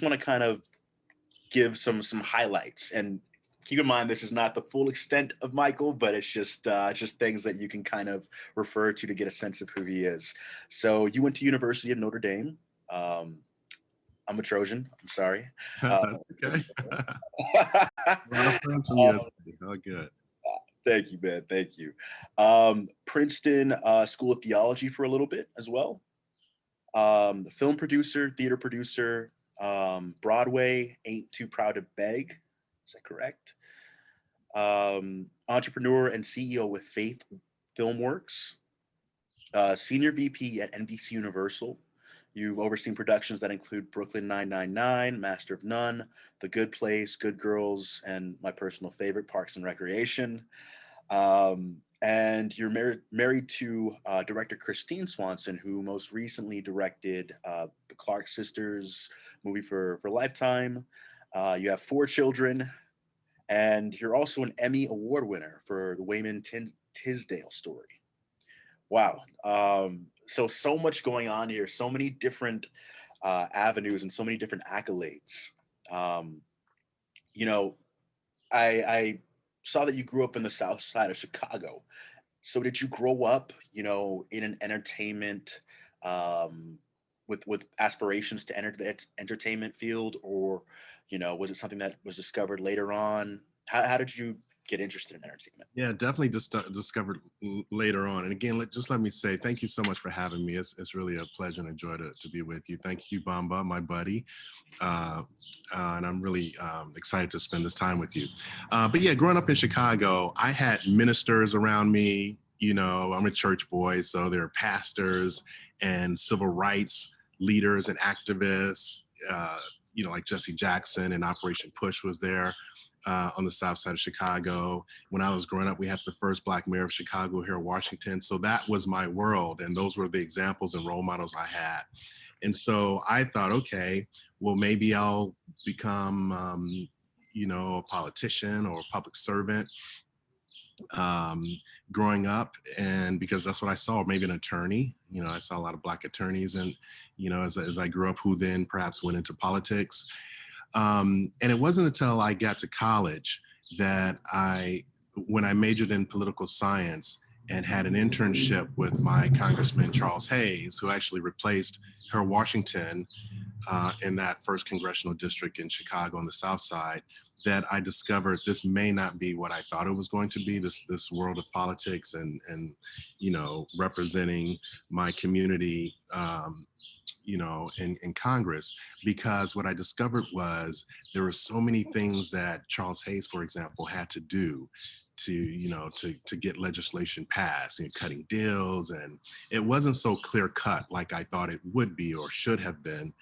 want to kind of give some highlights. And keep in mind, this is not the full extent of Michael, but it's just things that you can kind of refer to get a sense of who he is. So you went to University of Notre Dame. Um, I'm a Trojan. I'm sorry. Uh, That's okay. A lot of friends from uh, USC. Oh, good. Thank you, man. Thank you. Princeton School of Theology for a little bit as well. The film producer, theater producer, Broadway, Ain't Too Proud to Beg. Is that correct? Entrepreneur and CEO with Faith Filmworks, Senior VP at NBC Universal. You've overseen productions that include Brooklyn 999, Master of None, The Good Place, Good Girls, and my personal favorite, Parks and Recreation. And you're married to director Christine Swanson, who most recently directed the Clark Sisters movie for Lifetime. You have four children, and you're also an Emmy Award winner for the Wayman Tisdale story. Wow. So much going on here, so many different avenues and so many different accolades. Um, you know, I saw that you grew up in the South Side of Chicago. So did you grow up, in an entertainment, um, with aspirations to enter the entertainment field, or was it something that was discovered later on? How did you get interested in entertainment? Yeah, definitely just discovered later on. And again, just let me say thank you so much for having me. It's really a pleasure and a joy to be with you. Thank you, Bamba, my buddy. And I'm really excited to spend this time with you. But yeah, growing up in Chicago, I had ministers around me. I'm a church boy, so there are pastors and civil rights leaders and activists, like Jesse Jackson and Operation Push was there on the south side of Chicago. When I was growing up, we had the first Black mayor of Chicago here in Washington. So that was my world. And those were the examples and role models I had. And so I thought, okay, well, maybe I'll become, a politician or a public servant um, growing up. And because that's what I saw, maybe an attorney. I saw a lot of Black attorneys. And, as I grew up, who then perhaps went into politics. And it wasn't until I got to college that when I majored in political science and had an internship with my Congressman Charles Hayes, who actually replaced Harold Washington in that first congressional district in Chicago on the South Side, that I discovered this may not be what I thought it was going to be, this world of politics and representing my community in Congress, because what I discovered was there were so many things that Charles Hayes, for example, had to do to get legislation passed, cutting deals, and it wasn't so clear cut like I thought it would be or should have been.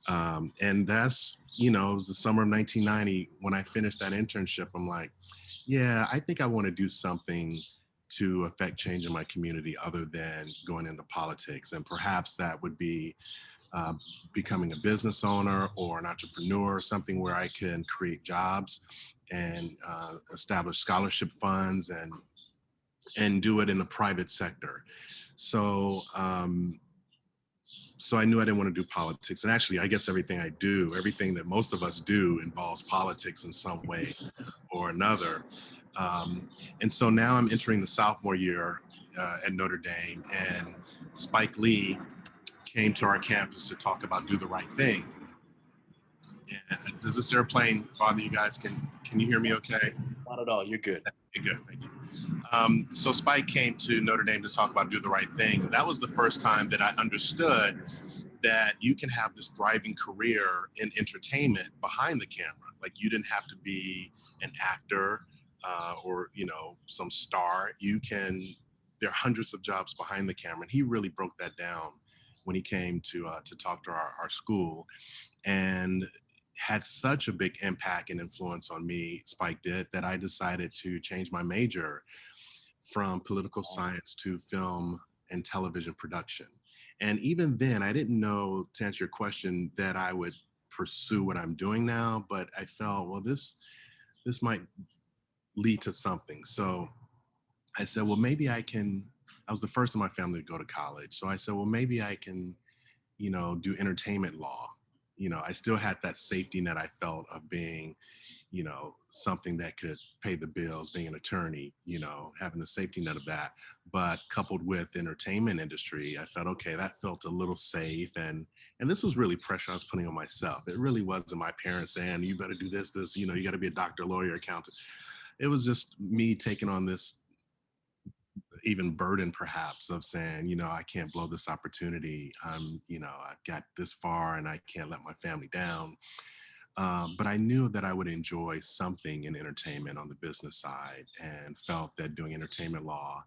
And that's, it was the summer of 1990 when I finished that internship. I'm like, yeah, I think I want to do something to affect change in my community other than going into politics. And perhaps that would be uh, becoming a business owner or an entrepreneur, something where I can create jobs and establish scholarship funds and do it in the private sector. So so I knew I didn't want to do politics. And actually, I guess everything that most of us do involves politics in some way or another. And so now I'm entering the sophomore year at Notre Dame, and Spike Lee came to our campus to talk about Do the Right Thing. And does this airplane bother you guys? Can you hear me okay? Not at all. You're good. Okay, good, thank you. So Spike came to Notre Dame to talk about Do the Right Thing. That was the first time that I understood that you can have this thriving career in entertainment behind the camera. Like, you didn't have to be an actor or some star. There are hundreds of jobs behind the camera, and he really broke that down when he came to talk to our school, and had such a big impact and influence on me, Spike did, that I decided to change my major from political science to film and television production. And even then, I didn't know, to answer your question, that I would pursue what I'm doing now, but I felt, well, this might lead to something. So I said, well, maybe I was the first in my family to go to college. So I said, well, maybe I can, do entertainment law, I still had that safety net I felt of being, something that could pay the bills, being an attorney, having the safety net of that. But coupled with the entertainment industry, I felt, okay, that felt a little safe. And this was really pressure I was putting on myself. It really wasn't my parents saying, you better do this, you got to be a doctor, lawyer, accountant. It was just me taking on this even burden perhaps of saying, I can't blow this opportunity. I've got this far and I can't let my family down. But I knew that I would enjoy something in entertainment on the business side, and felt that doing entertainment law,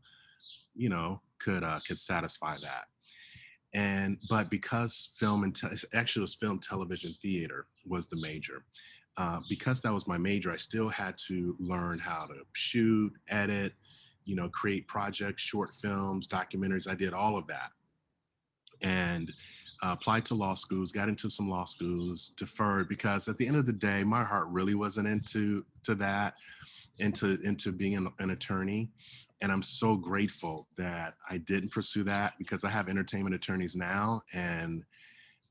could satisfy that. And but because actually it was film, television, theater was the major. Because that was my major, I still had to learn how to shoot, edit, create projects, short films, documentaries. I did all of that, and applied to law schools, got into some law schools, deferred because at the end of the day, my heart really wasn't into that, into being an attorney. And I'm so grateful that I didn't pursue that, because I have entertainment attorneys now, and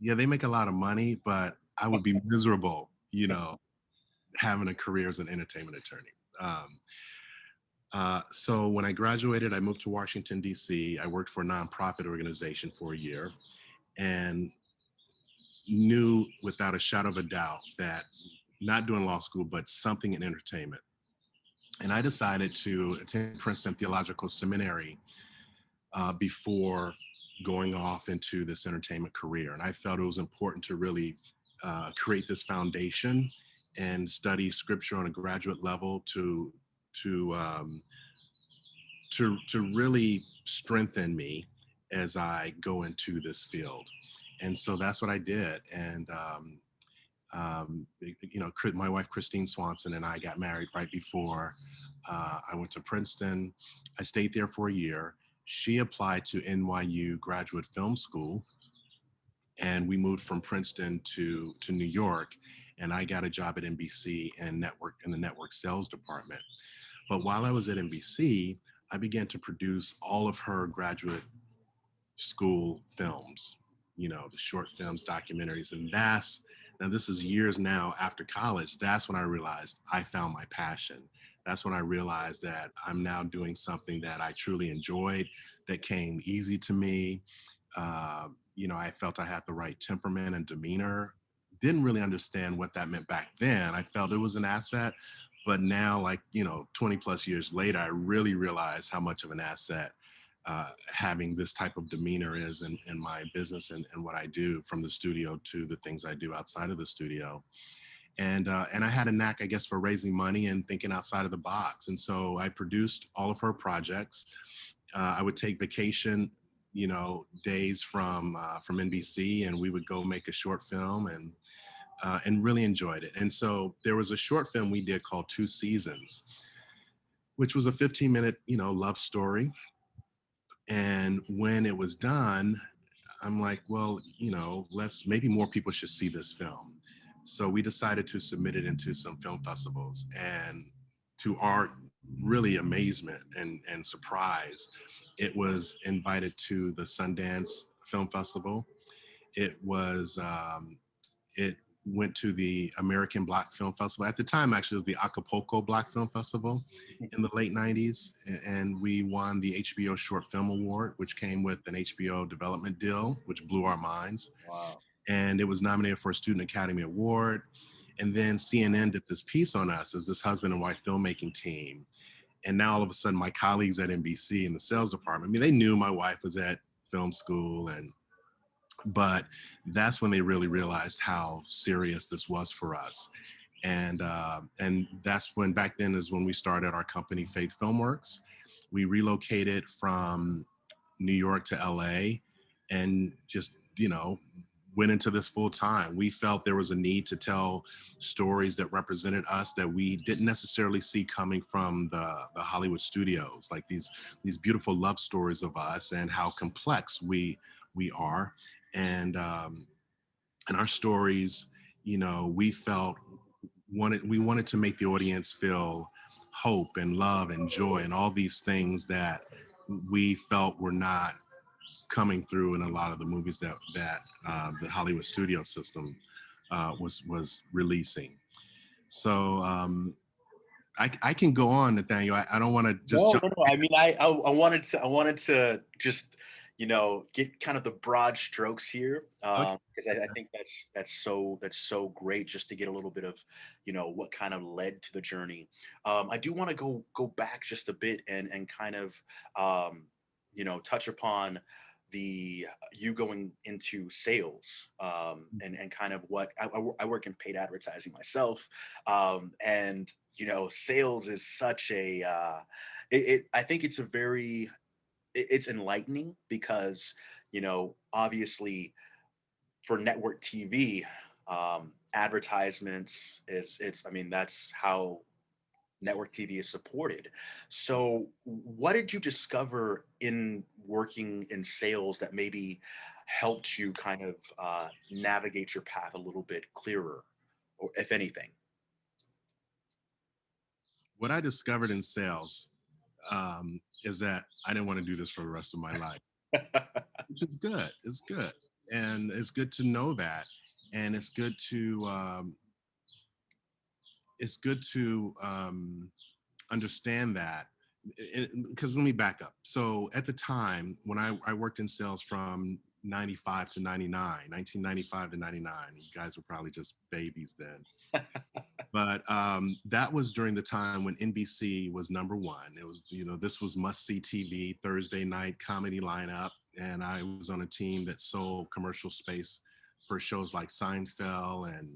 yeah, they make a lot of money, but I would be miserable, having a career as an entertainment attorney. Um, so when I graduated, I moved to Washington, D.C. I worked for a nonprofit organization for a year, and knew without a shadow of a doubt that not doing law school, but something in entertainment. And I decided to attend Princeton Theological Seminary before going off into this entertainment career. And I felt it was important to really create this foundation and study scripture on a graduate level to um, to really strengthen me as I go into this field. And so that's what I did. And my wife Christine Swanson and I got married right before I went to Princeton. I stayed there for a year. She applied to NYU Graduate Film School, and we moved from Princeton to New York. And I got a job at NBC and in the network sales department. But while I was at NBC, I began to produce all of her graduate school films, the short films, documentaries. And now this is years now after college, that's when I realized I found my passion. That's when I realized that I'm now doing something that I truly enjoyed, that came easy to me. I felt I had the right temperament and demeanor. Didn't really understand what that meant back then. I felt it was an asset, but now, 20 plus years later, I really realize how much of an asset having this type of demeanor is in my business, and what I do from the studio to the things I do outside of the studio. And I had a knack, I guess, for raising money and thinking outside of the box. And so I produced all of her projects. I would take vacation, days from NBC, and we would go make a short film, and really enjoyed it. And so there was a short film we did called Two Seasons, which was a 15-minute, love story. And when it was done, I'm like, well, maybe more people should see this film. So we decided to submit it into some film festivals. And to our really amazement and surprise, it was invited to the Sundance Film Festival. It went to the American Black Film Festival. At the time, actually, it was the Acapulco Black Film Festival in the late 90s. And we won the HBO Short Film Award, which came with an HBO development deal, which blew our minds. Wow. And it was nominated for a Student Academy Award. And then CNN did this piece on us as this husband and wife filmmaking team. And now all of a sudden, my colleagues at NBC in the sales department, I mean, they knew my wife was at film school, but that's when they really realized how serious this was for us. And that's when, back then is when we started our company, Faith Filmworks. We relocated from New York to LA, and just, went into this full time. We felt there was a need to tell stories that represented us, that we didn't necessarily see coming from the Hollywood studios, like these beautiful love stories of us and how complex we are. And our stories, we felt we wanted to make the audience feel hope and love and joy and all these things that we felt were not coming through in a lot of the movies that the Hollywood studio system was releasing. So I can go on, Nathaniel. I don't want to just No, jump. no, no. I mean, I wanted to just, get kind of the broad strokes here, Okay. because I think that's so great just to get a little bit of, what kind of led to the journey. I do want to go back just a bit and kind of, touch upon the you going into sales, and kind of what I work in paid advertising myself, and sales is such a I think it's a very it's enlightening because obviously for network TV, advertisements is it's I mean that's how network TV is supported. So what did you discover in working in sales that maybe helped you kind of navigate your path a little bit clearer, or if anything? What I discovered in sales is that I didn't want to do this for the rest of my life, which is good. It's good, and it's good to know that, and it's good to understand that. Because let me back up. So at the time when I worked in sales from 95 to 99, 1995 to 99, you guys were probably just babies then. But that was during the time when NBC was number one. It was, this was must see TV, Thursday night comedy lineup. And I was on a team that sold commercial space for shows like Seinfeld and,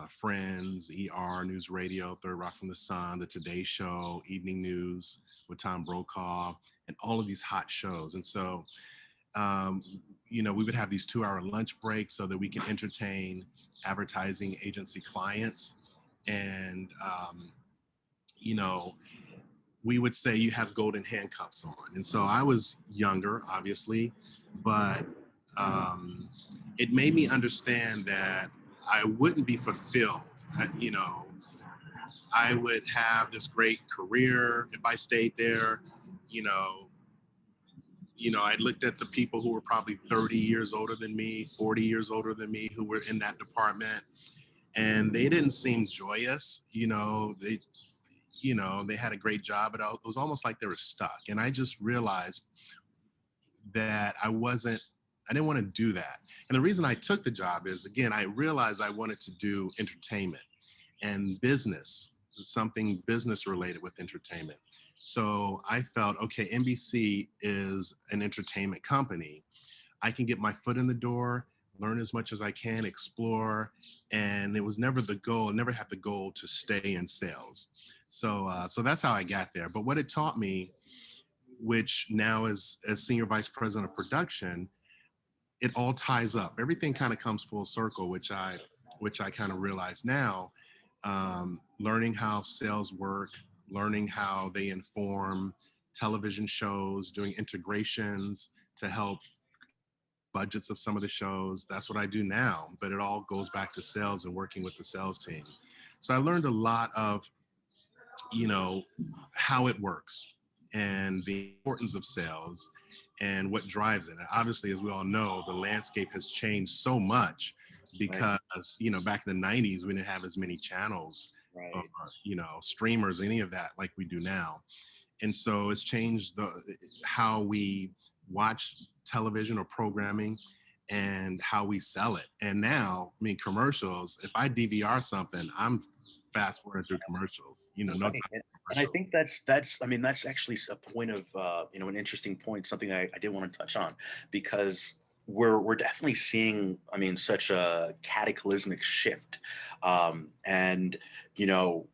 Friends, ER, News Radio, Third Rock from the Sun, The Today Show, Evening News with Tom Brokaw, and all of these hot shows. And so, um, we would have these 2-hour lunch breaks so that we can entertain advertising agency clients. And, you know, we would say you have golden handcuffs on. And so I was younger, obviously, but it made me understand that I wouldn't be fulfilled. I would have this great career if I stayed there. You know, I looked at the people who were probably 30 years older than me, 40 years older than me, who were in that department, and they didn't seem joyous. They had a great job, but it was almost like they were stuck. And I just realized that I didn't want to do that. And the reason I took the job is, again, I realized I wanted to do entertainment and business, something business related with entertainment. So I felt, okay, NBC is an entertainment company. I can get my foot in the door, learn as much as I can, explore. And it was never the goal, never had the goal to stay in sales. So that's how I got there. But what it taught me, which now is as senior vice president of production, it all ties up. Everything kind of comes full circle, which I kind of realize now. Learning how sales work, learning how they inform television shows, doing integrations to help budgets of some of the shows. That's what I do now, but it all goes back to sales and working with the sales team. So I learned a lot of, you know, how it works and the importance of sales and what drives it. And obviously, as we all know, the landscape has changed so much Right, because, back in the 90s, we didn't have as many channels or, right. streamers, any of that like we do now. And so it's changed how we watch television or programming and how we sell it. And now, I mean, commercials, if I DVR something, I'm fast forwarding through commercials, no time Right. for And I commercials. think that's I mean that's actually a point of an interesting point, something I did want to touch on, because we're definitely seeing, I mean, such a cataclysmic shift, and you know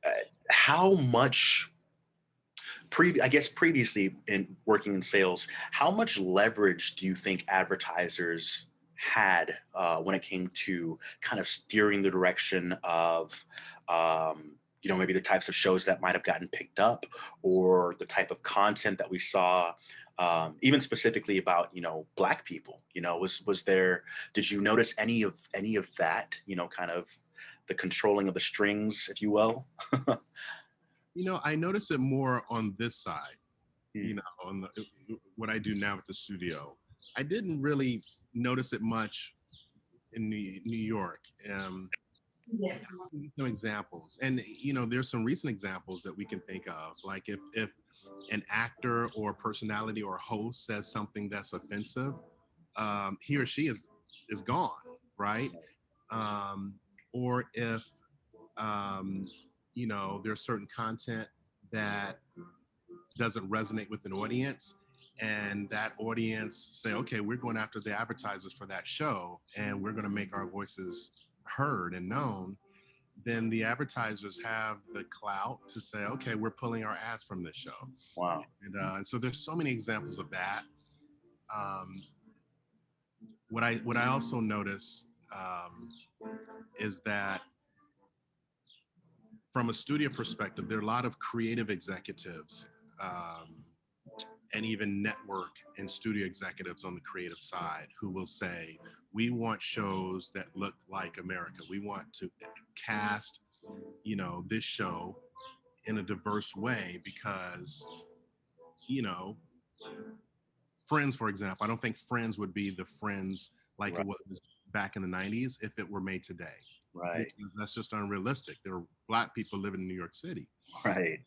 uh, how much I guess previously in working in sales, how much leverage do you think advertisers had when it came to kind of steering the direction of, maybe the types of shows that might have gotten picked up, or the type of content that we saw, even specifically about, Black people? Was there? Did you notice any of that? Kind of the controlling of the strings, if you will. I notice it more on this side, Hmm. on what I do now at the studio. I didn't really notice it much in New York. Some examples, and there's some recent examples that we can think of, like if an actor or personality or host says something that's offensive, he or she is gone, right? um, or if um, there's certain content that doesn't resonate with an audience, and that audience say, okay, we're going after the advertisers for that show and we're going to make our voices heard and known, then the advertisers have the clout to say, okay, we're pulling our ads from this show. Wow. And so there's so many examples of that. um, what I also notice is that from a studio perspective, there are a lot of creative executives, um, and even network and studio executives on the creative side who will say, we want shows that look like America. We want to cast, this show in a diverse way because, you know, Friends, for example, I don't think Friends would be the Friends like it Right. was back in the 90s if it were made today. Right. Because that's just unrealistic. There are Black people living in New York City. Right.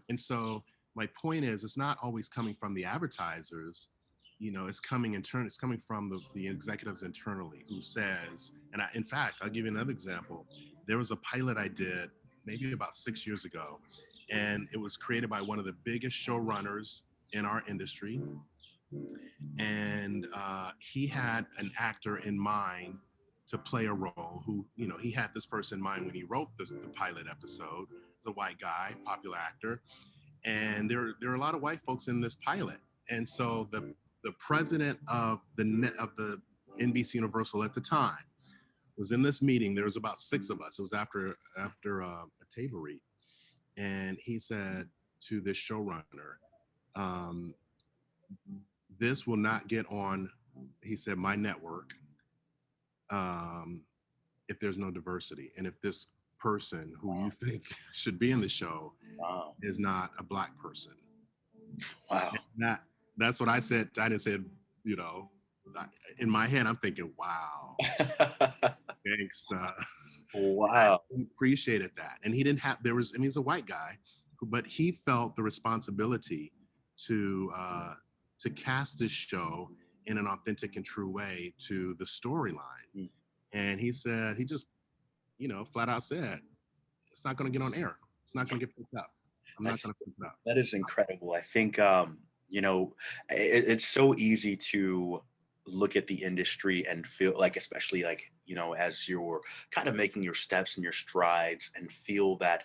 And so my point is, it's not always coming from the advertisers. It's coming it's coming from the executives internally who says, and in fact, I'll give you another example. There was a pilot I did maybe about 6 years ago, and it was created by one of the biggest showrunners in our industry. And he had an actor in mind to play a role who, he had this person in mind when he wrote the pilot episode. It's a white guy, popular actor, and there are a lot of white folks in this pilot. And so the president of the NBC Universal at the time was in this meeting. There was about six of us. It was after a table read, and he said to this showrunner, um, "This will not get on," he said, "my network, um, if there's no diversity, and if this person who you Wow. think should be in the show Wow. is not a Black person." Wow. That that's what I said. I didn't say, you know, in my head, I'm thinking, wow, gangsta. I Wow. appreciated that. And he didn't have, there was, I mean, he's a white guy, but he felt the responsibility to, uh, to cast this show in an authentic and true way to the storyline. Mm. And he said, he just, flat out said, it's not going to get on air. It's not going to get picked up. I'm not That's going to pick it up. that is incredible. I think it's so easy to look at the industry and feel like, especially like, as you're kind of making your steps and your strides, and feel that,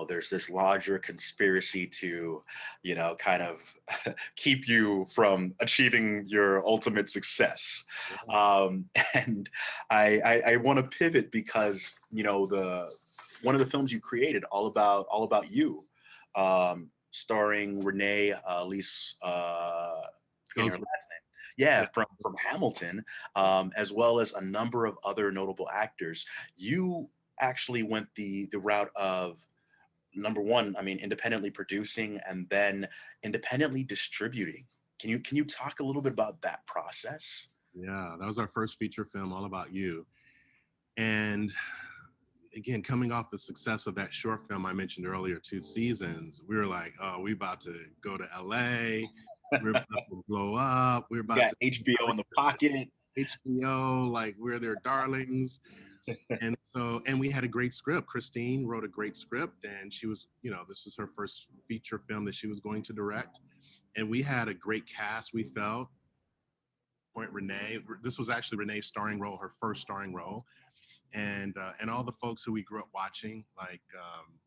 there's this larger conspiracy to, kind of keep you from achieving your ultimate success. And I want to pivot because, the one of the films you created, all about you, starring Renee Elise, forgetting Goes, her last name. Yeah, yeah, from Hamilton, as well as a number of other notable actors. You actually went the route of, number one, I mean, independently producing and then independently distributing. Can you talk a little bit about that process? yeah, that was our first feature film, All About You. And again, coming off the success of that short film I mentioned earlier, 2 seasons, we were like, oh, we about to go to LA. We're about to blow up. We're You about got to HBO in the pocket. HBO, like we're their darlings. And we had a great script. Christine wrote a great script, and she was, this was her first feature film that she was going to direct. And we had a great cast, we felt. Point Renee, this was actually Renee's starring role, her first starring role. And all the folks who we grew up watching, like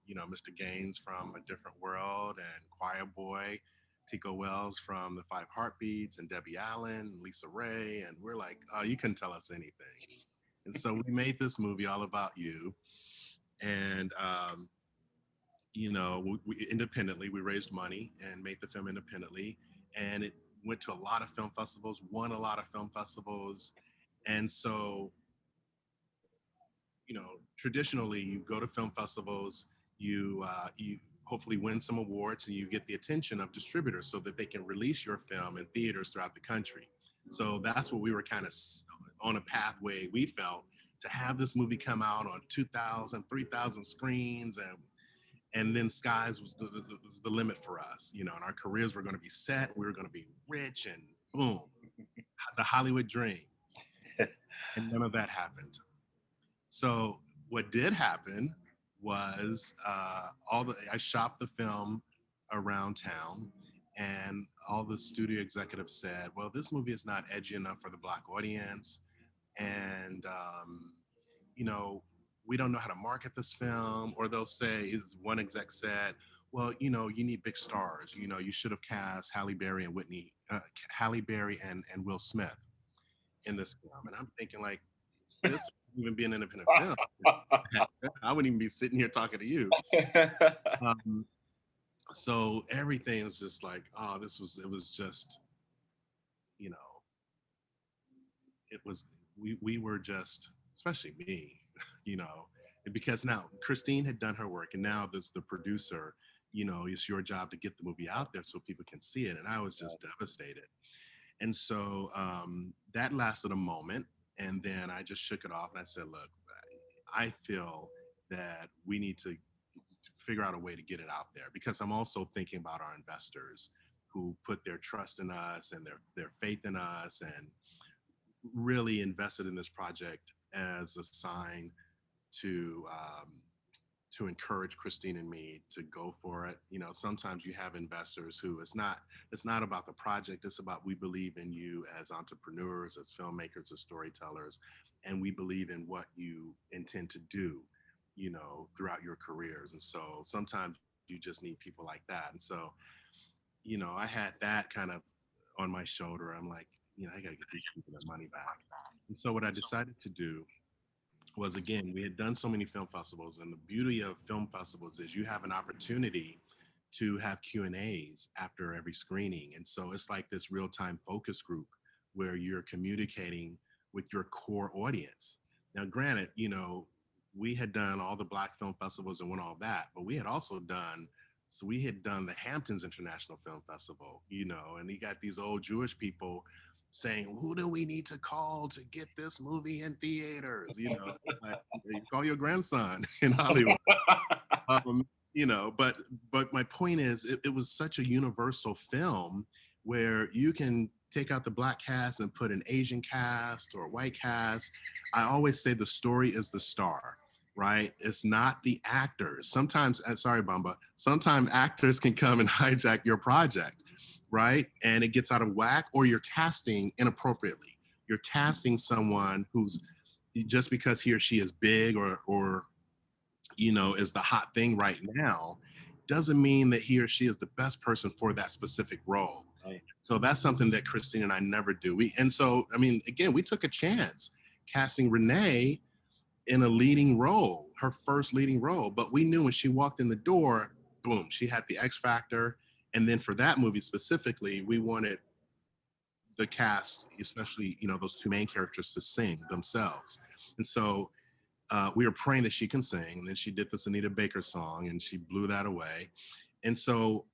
Mr. Gaines from A Different World, and Choir Boy, Tico Wells from The Five Heartbeats, and Debbie Allen, Lisa Ray, and we're like, oh, you couldn't tell us anything. And so we made this movie, All About You, and independently, we raised money and made the film independently, and it went to a lot of film festivals, won a lot of film festivals, and so traditionally you go to film festivals, you hopefully win some awards, and you get the attention of distributors so that they can release your film in theaters throughout the country. So that's what we were kind of on a pathway, we felt, to have this movie come out on 2,000, 3,000 screens, and then skies was the limit for us, you know, and our careers were going to be set. We were going to be rich and boom, the Hollywood dream. And none of that happened. So what did happen was I shopped the film around town, and all the studio executives said, well, this movie is not edgy enough for the Black audience. And, you know, we don't know how to market this film. Or they'll say, as one exec said, well, you know, you need big stars. You know, you should have cast Halle Berry and Will Smith in this film. And I'm thinking, like, this wouldn't even be an independent film. I wouldn't even be sitting here talking to you. Um, so everything was just like, oh, it was just, you know, we were just, especially me, you know, because now Christine had done her work, and now there's the producer, you know, it's your job to get the movie out there so people can see it. And I was just devastated. And so that lasted a moment. And then I just shook it off and I said, look, I feel that we need to figure out a way to get it out there, because I'm also thinking about our investors who put their trust in us and their faith in us and really invested in this project as a sign to encourage Christine and me to go for it. You know, sometimes you have investors who it's not about the project, it's about, we believe in you as entrepreneurs, as filmmakers, as storytellers, and we believe in what you intend to do, you know, throughout your careers. And so sometimes you just need people like that. And so, you know, I had that kind of on my shoulder. I'm like, you know, I got to get these people their money back. And so what I decided to do was, again, we had done so many film festivals, and the beauty of film festivals is you have an opportunity to have Q&As after every screening. And so it's like this real-time focus group where you're communicating with your core audience. Now, granted, you know, we had done all the Black film festivals and won all that, but we had also done, so we had done the Hamptons International Film Festival, you know, and you got these old Jewish people saying, who do we need to call to get this movie in theaters? You know, like, you call your grandson in Hollywood. You know, but my point is, it was such a universal film where you can take out the Black cast and put an Asian cast or a white cast. I always say the story is the star, right? It's not the actors. Sometimes, sorry, Bamba, sometimes actors can come and hijack your project, right? And it gets out of whack, or you're casting inappropriately. You're casting someone who's, just because he or she is big or you know, is the hot thing right now, doesn't mean that he or she is the best person for that specific role. Right. So that's something that Christine and I never do. And so, I mean, again, we took a chance casting Renee in a leading role, her first leading role. But we knew when she walked in the door, boom, she had the X factor. And then for that movie specifically, we wanted the cast, especially, you know, those two main characters, to sing themselves. And so we were praying that she can sing. And then she did this Anita Baker song and she blew that away. And so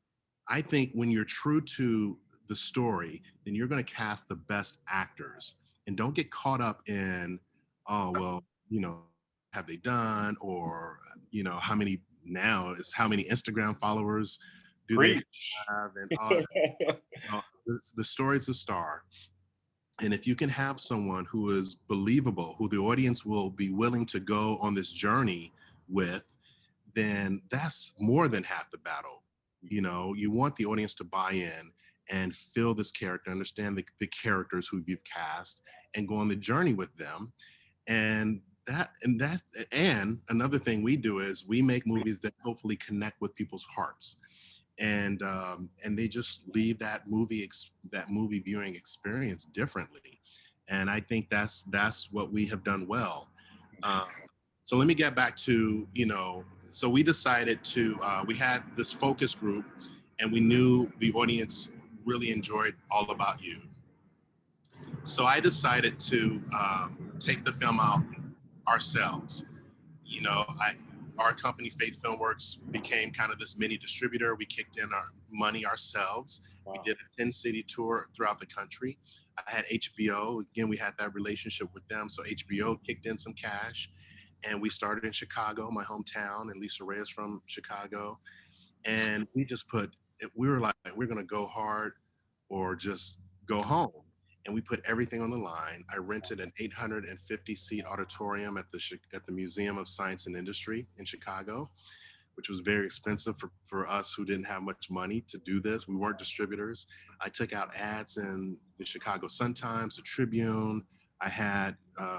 I think when you're true to the story, then you're going to cast the best actors, and don't get caught up in, oh, well, you know, have they done? Or, you know, how many Instagram followers do they Preach. have? And the story's the star. And if you can have someone who is believable, who the audience will be willing to go on this journey with, then that's more than half the battle. You know, you want the audience to buy in and feel this character, understand the characters who you've cast, and go on the journey with them. And and another thing we do is we make movies that hopefully connect with people's hearts, and they just leave that movie viewing experience differently. And I think that's what we have done well. Um, so let me get back to, you know, so we decided to we had this focus group, and we knew the audience really enjoyed All About You. So I decided to take the film out ourselves. You know, our company, Faith Filmworks, became kind of this mini distributor. We kicked in our money ourselves. Wow. We did a 10-city tour throughout the country. I had HBO. Again, we had that relationship with them. So HBO kicked in some cash, and we started in Chicago, my hometown, and Lisa Ray is from Chicago. And we just we were like, we're going to go hard or just go home. And we put everything on the line. I rented an 850 seat auditorium at the Museum of Science and Industry in Chicago, which was very expensive for us who didn't have much money to do this. We weren't distributors. I took out ads in the Chicago Sun-Times, the Tribune. I had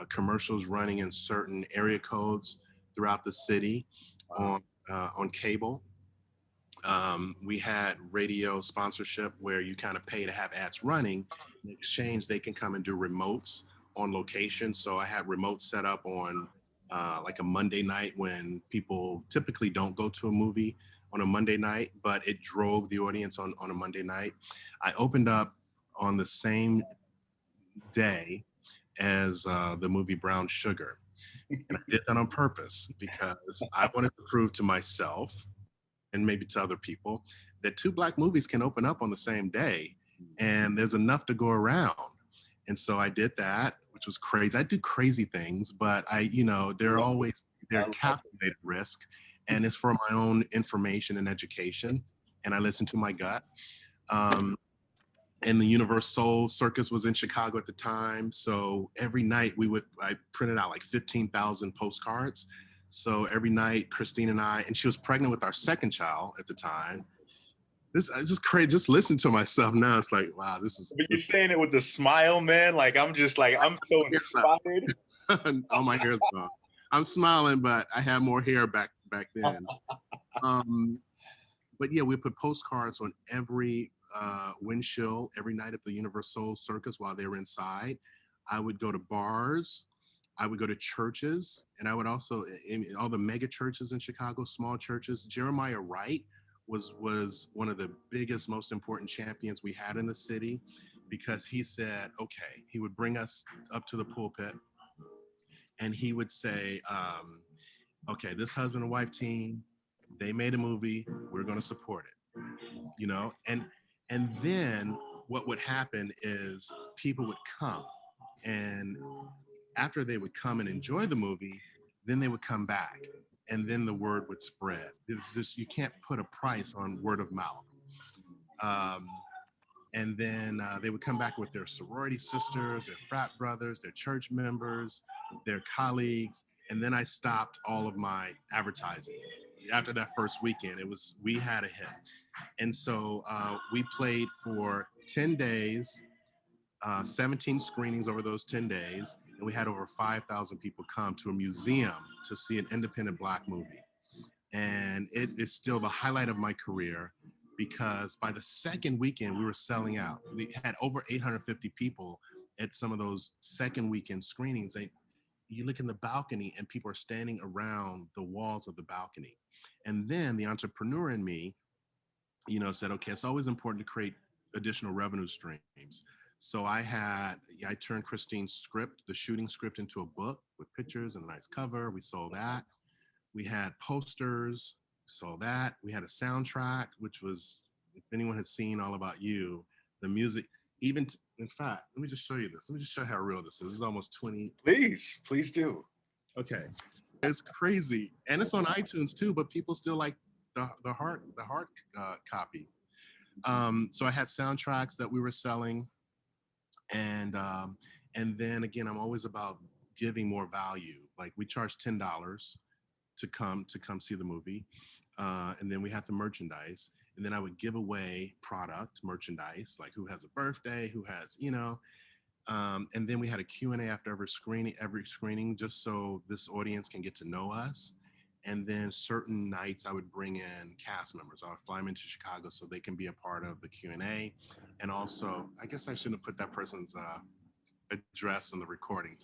commercials running in certain area codes throughout the city on cable. We had radio sponsorship where you kind of pay to have ads running. In exchange, they can come and do remotes on location. So I had remotes set up on like a Monday night when people typically don't go to a movie on a Monday night, but it drove the audience on a Monday night. I opened up on the same day as the movie Brown Sugar. And I did that on purpose because I wanted to prove to myself and maybe to other people that two Black movies can open up on the same day and there's enough to go around. And so I did that, which was crazy. I do crazy things, but they're calculated risk, and it's for my own information and education. And I listen to my gut. And the Universal Circus was in Chicago at the time. So every night I printed out like 15,000 postcards. So every night, Christine and she was pregnant with our second child at the time. This is just crazy. Just listen to myself now. It's like, wow, this is. But you're saying it with the smile, man. Like I'm so inspired. All my hair's gone. I'm smiling, but I had more hair back then. But yeah, we put postcards on every windshield every night at the Universal Circus while they were inside. I would go to bars. I would go to churches, and I would also in all the mega churches in Chicago, small churches. Jeremiah Wright was one of the biggest, most important champions we had in the city, because he said, okay, he would bring us up to the pulpit and he would say, okay, this husband and wife team, they made a movie, we're going to support it, and then what would happen is people would come, and after they would come and enjoy the movie, then they would come back, and then the word would spread. It's just, you can't put a price on word of mouth. And then they would come back with their sorority sisters, their frat brothers, their church members, their colleagues. And then I stopped all of my advertising. After that first weekend, we had a hit. And so we played for 10 days, 17 screenings over those 10 days. And we had over 5,000 people come to a museum to see an independent Black movie. And it is still the highlight of my career, because by the second weekend, we were selling out. We had over 850 people at some of those second weekend screenings. You look in the balcony and people are standing around the walls of the balcony. And then the entrepreneur in me, said, okay, it's always important to create additional revenue streams. So I turned Christine's script, the shooting script, into a book with pictures and a nice cover. We sold that. We had posters, sold that. We had a soundtrack, which was, if anyone has seen All About You, the music, in fact, let me just show you this. Let me just show you how real this is. This is almost 20. Please do. Okay. It's crazy. And it's on iTunes too, but people still like the hard copy. So I had soundtracks that we were selling. And then again, I'm always about giving more value. Like we charge $10 to come see the movie. And then we had the merchandise. And then I would give away merchandise, like who has a birthday, who has, and then we had a Q&A after every screening, just so this audience can get to know us. And then certain nights I would bring in cast members. I would fly them into Chicago so they can be a part of the Q&A. And also, I guess I shouldn't have put that person's address in the recording.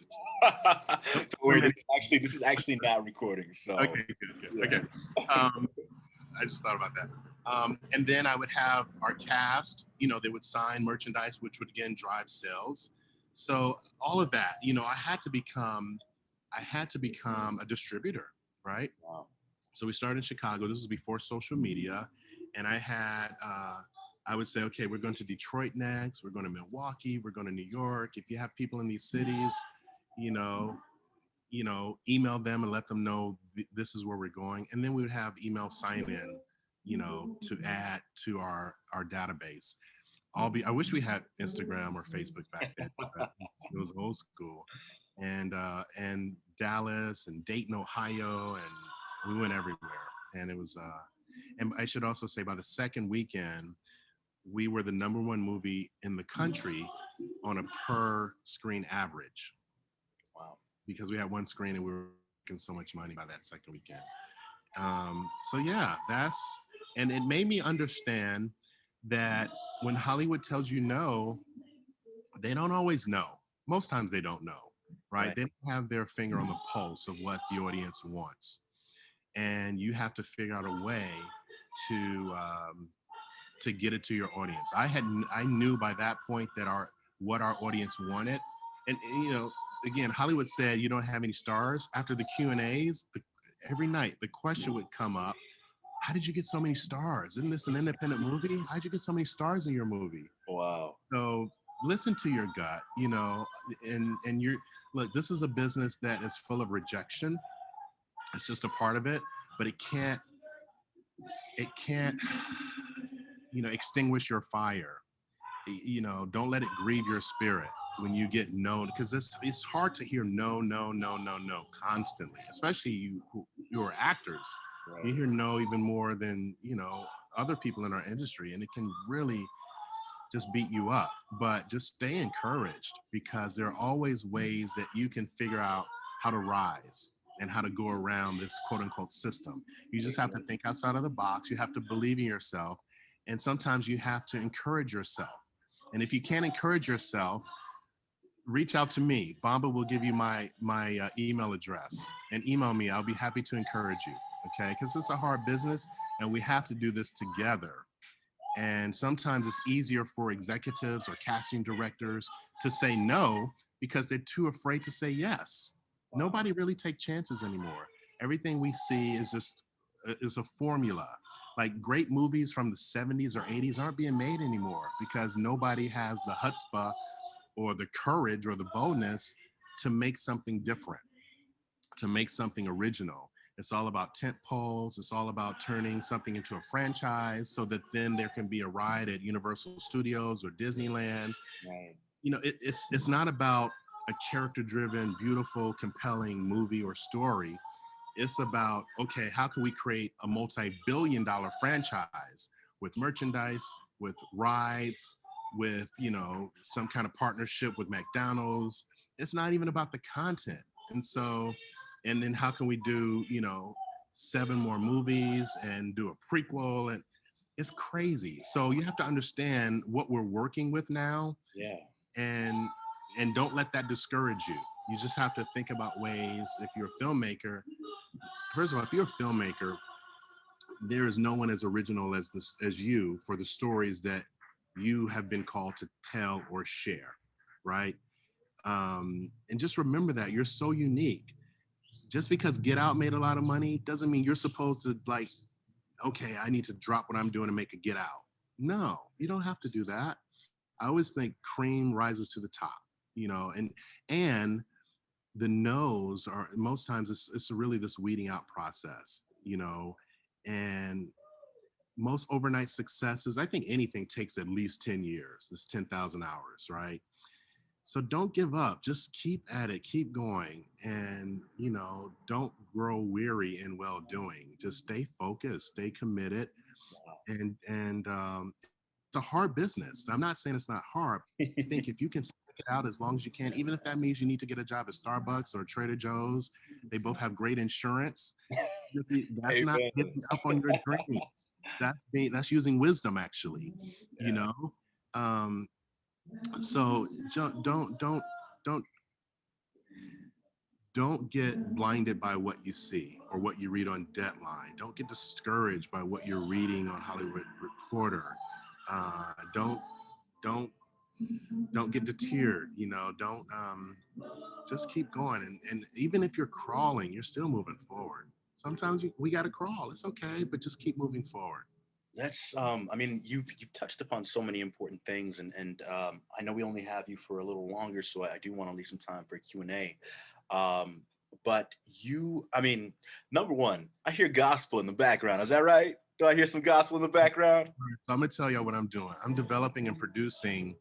So wait, this is actually not recording. So okay, good. Yeah. Okay. I just thought about that. And then I would have our cast, they would sign merchandise, which would again drive sales. So all of that, I had to become a distributor, right? Wow. So we started in Chicago. This was before social media, and I had I would say, okay, we're going to Detroit next. We're going to Milwaukee. We're going to New York. If you have people in these cities, you know, email them and let them know this is where we're going. And then we would have email sign in, to add to our database. I wish we had Instagram or Facebook back then, but it was old school. And Dallas and Dayton, Ohio, and we went everywhere. And it was and I should also say by the second weekend, we were the number one movie in the country on a per screen average Wow. because we had one screen and we were making so much money by that second weekend. So yeah, and it made me understand that when Hollywood tells you no, they don't always know. Most times they don't know, right? Right. They don't have their finger on the pulse of what the audience wants, and you have to figure out a way to to get it to your audience. I knew by that point that what our audience wanted, and again, Hollywood said you don't have any stars. After the Q&As, every night the question would come up: how did you get so many stars? Isn't this an independent movie? How'd you get so many stars in your movie? Wow. So listen to your gut, and you're look. This is a business that is full of rejection. It's just a part of it, but it can't extinguish your fire. Don't let it grieve your spirit when you get no, because it's hard to hear no, no, no, no, no constantly, especially you are actors. You Right. hear no even more than other people in our industry, and it can really just beat you up. But just stay encouraged, because there are always ways that you can figure out how to rise and how to go around this quote unquote system. You just have to Amen. think outside of the box. You have to believe in yourself. And sometimes you have to encourage yourself. And if you can't encourage yourself, reach out to me. Bamba will give you my email address and email me. I'll be happy to encourage you. Okay, because it's a hard business and we have to do this together. And sometimes it's easier for executives or casting directors to say no because they're too afraid to say yes. Wow. Nobody really take chances anymore. Everything we see is a formula. Like great movies from the 70s or 80s aren't being made anymore because nobody has the chutzpah or the courage or the boldness to make something different, to make something original. It's all about tent poles. It's all about turning something into a franchise so that then there can be a ride at Universal Studios or Disneyland. Right. It's not about a character-driven, beautiful, compelling movie or story. It's about, okay, how can we create a multi-billion-dollar franchise with merchandise, with rides, with some kind of partnership with McDonald's. It's not even about the content. And then how can we do 7 more movies and do a prequel? And it's crazy. So you have to understand what we're working with now, Yeah. and don't let that discourage you. You just have to think about ways. If you're a filmmaker, first of all, if you're a filmmaker, there is no one as original as you for the stories that you have been called to tell or share, right? And just remember that you're so unique. Just because Get Out made a lot of money doesn't mean you're supposed to, like, okay, I need to drop what I'm doing to make a Get Out. No, you don't have to do that. I always think cream rises to the top, and the no's are most times it's really this weeding out process, and most overnight successes, I think anything takes at least 10 years, this 10,000 hours, right? So don't give up, just keep at it, keep going, and don't grow weary in well doing. Just stay focused, stay committed, Wow. and it's a hard business. I'm not saying it's not hard. I think if you can stick it out as long as you can, even if that means you need to get a job at Starbucks or Trader Joe's, they both have great insurance. That's not Amen. giving up on your dreams. That's using wisdom, actually. You Yeah. know, um, so don't don't get blinded by what you see or what you read on Deadline. Don't get discouraged by what you're reading on Hollywood Reporter. Don't don't get deterred. Don't just keep going. And even if you're crawling, you're still moving forward. Sometimes we got to crawl. It's okay, but just keep moving forward. That's I mean, you've touched upon so many important things, and I know we only have you for a little longer, so I do want to leave some time for Q&A. Um, but you, I mean, number one, I hear gospel in the background. Is that right? Do I hear some gospel in the background? So I'm gonna tell you what I'm doing. I'm developing and producing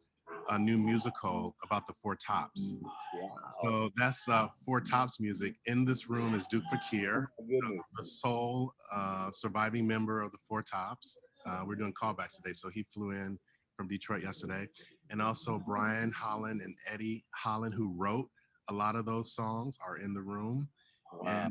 a new musical about the Four Tops. Wow. So that's Four Tops music. In this room is Duke Oh Fakir, my goodness. the sole surviving member of the Four Tops. We're doing callbacks today, so he flew in from Detroit yesterday, and also Brian Holland and Eddie Holland, who wrote a lot of those songs, are in the room, Wow.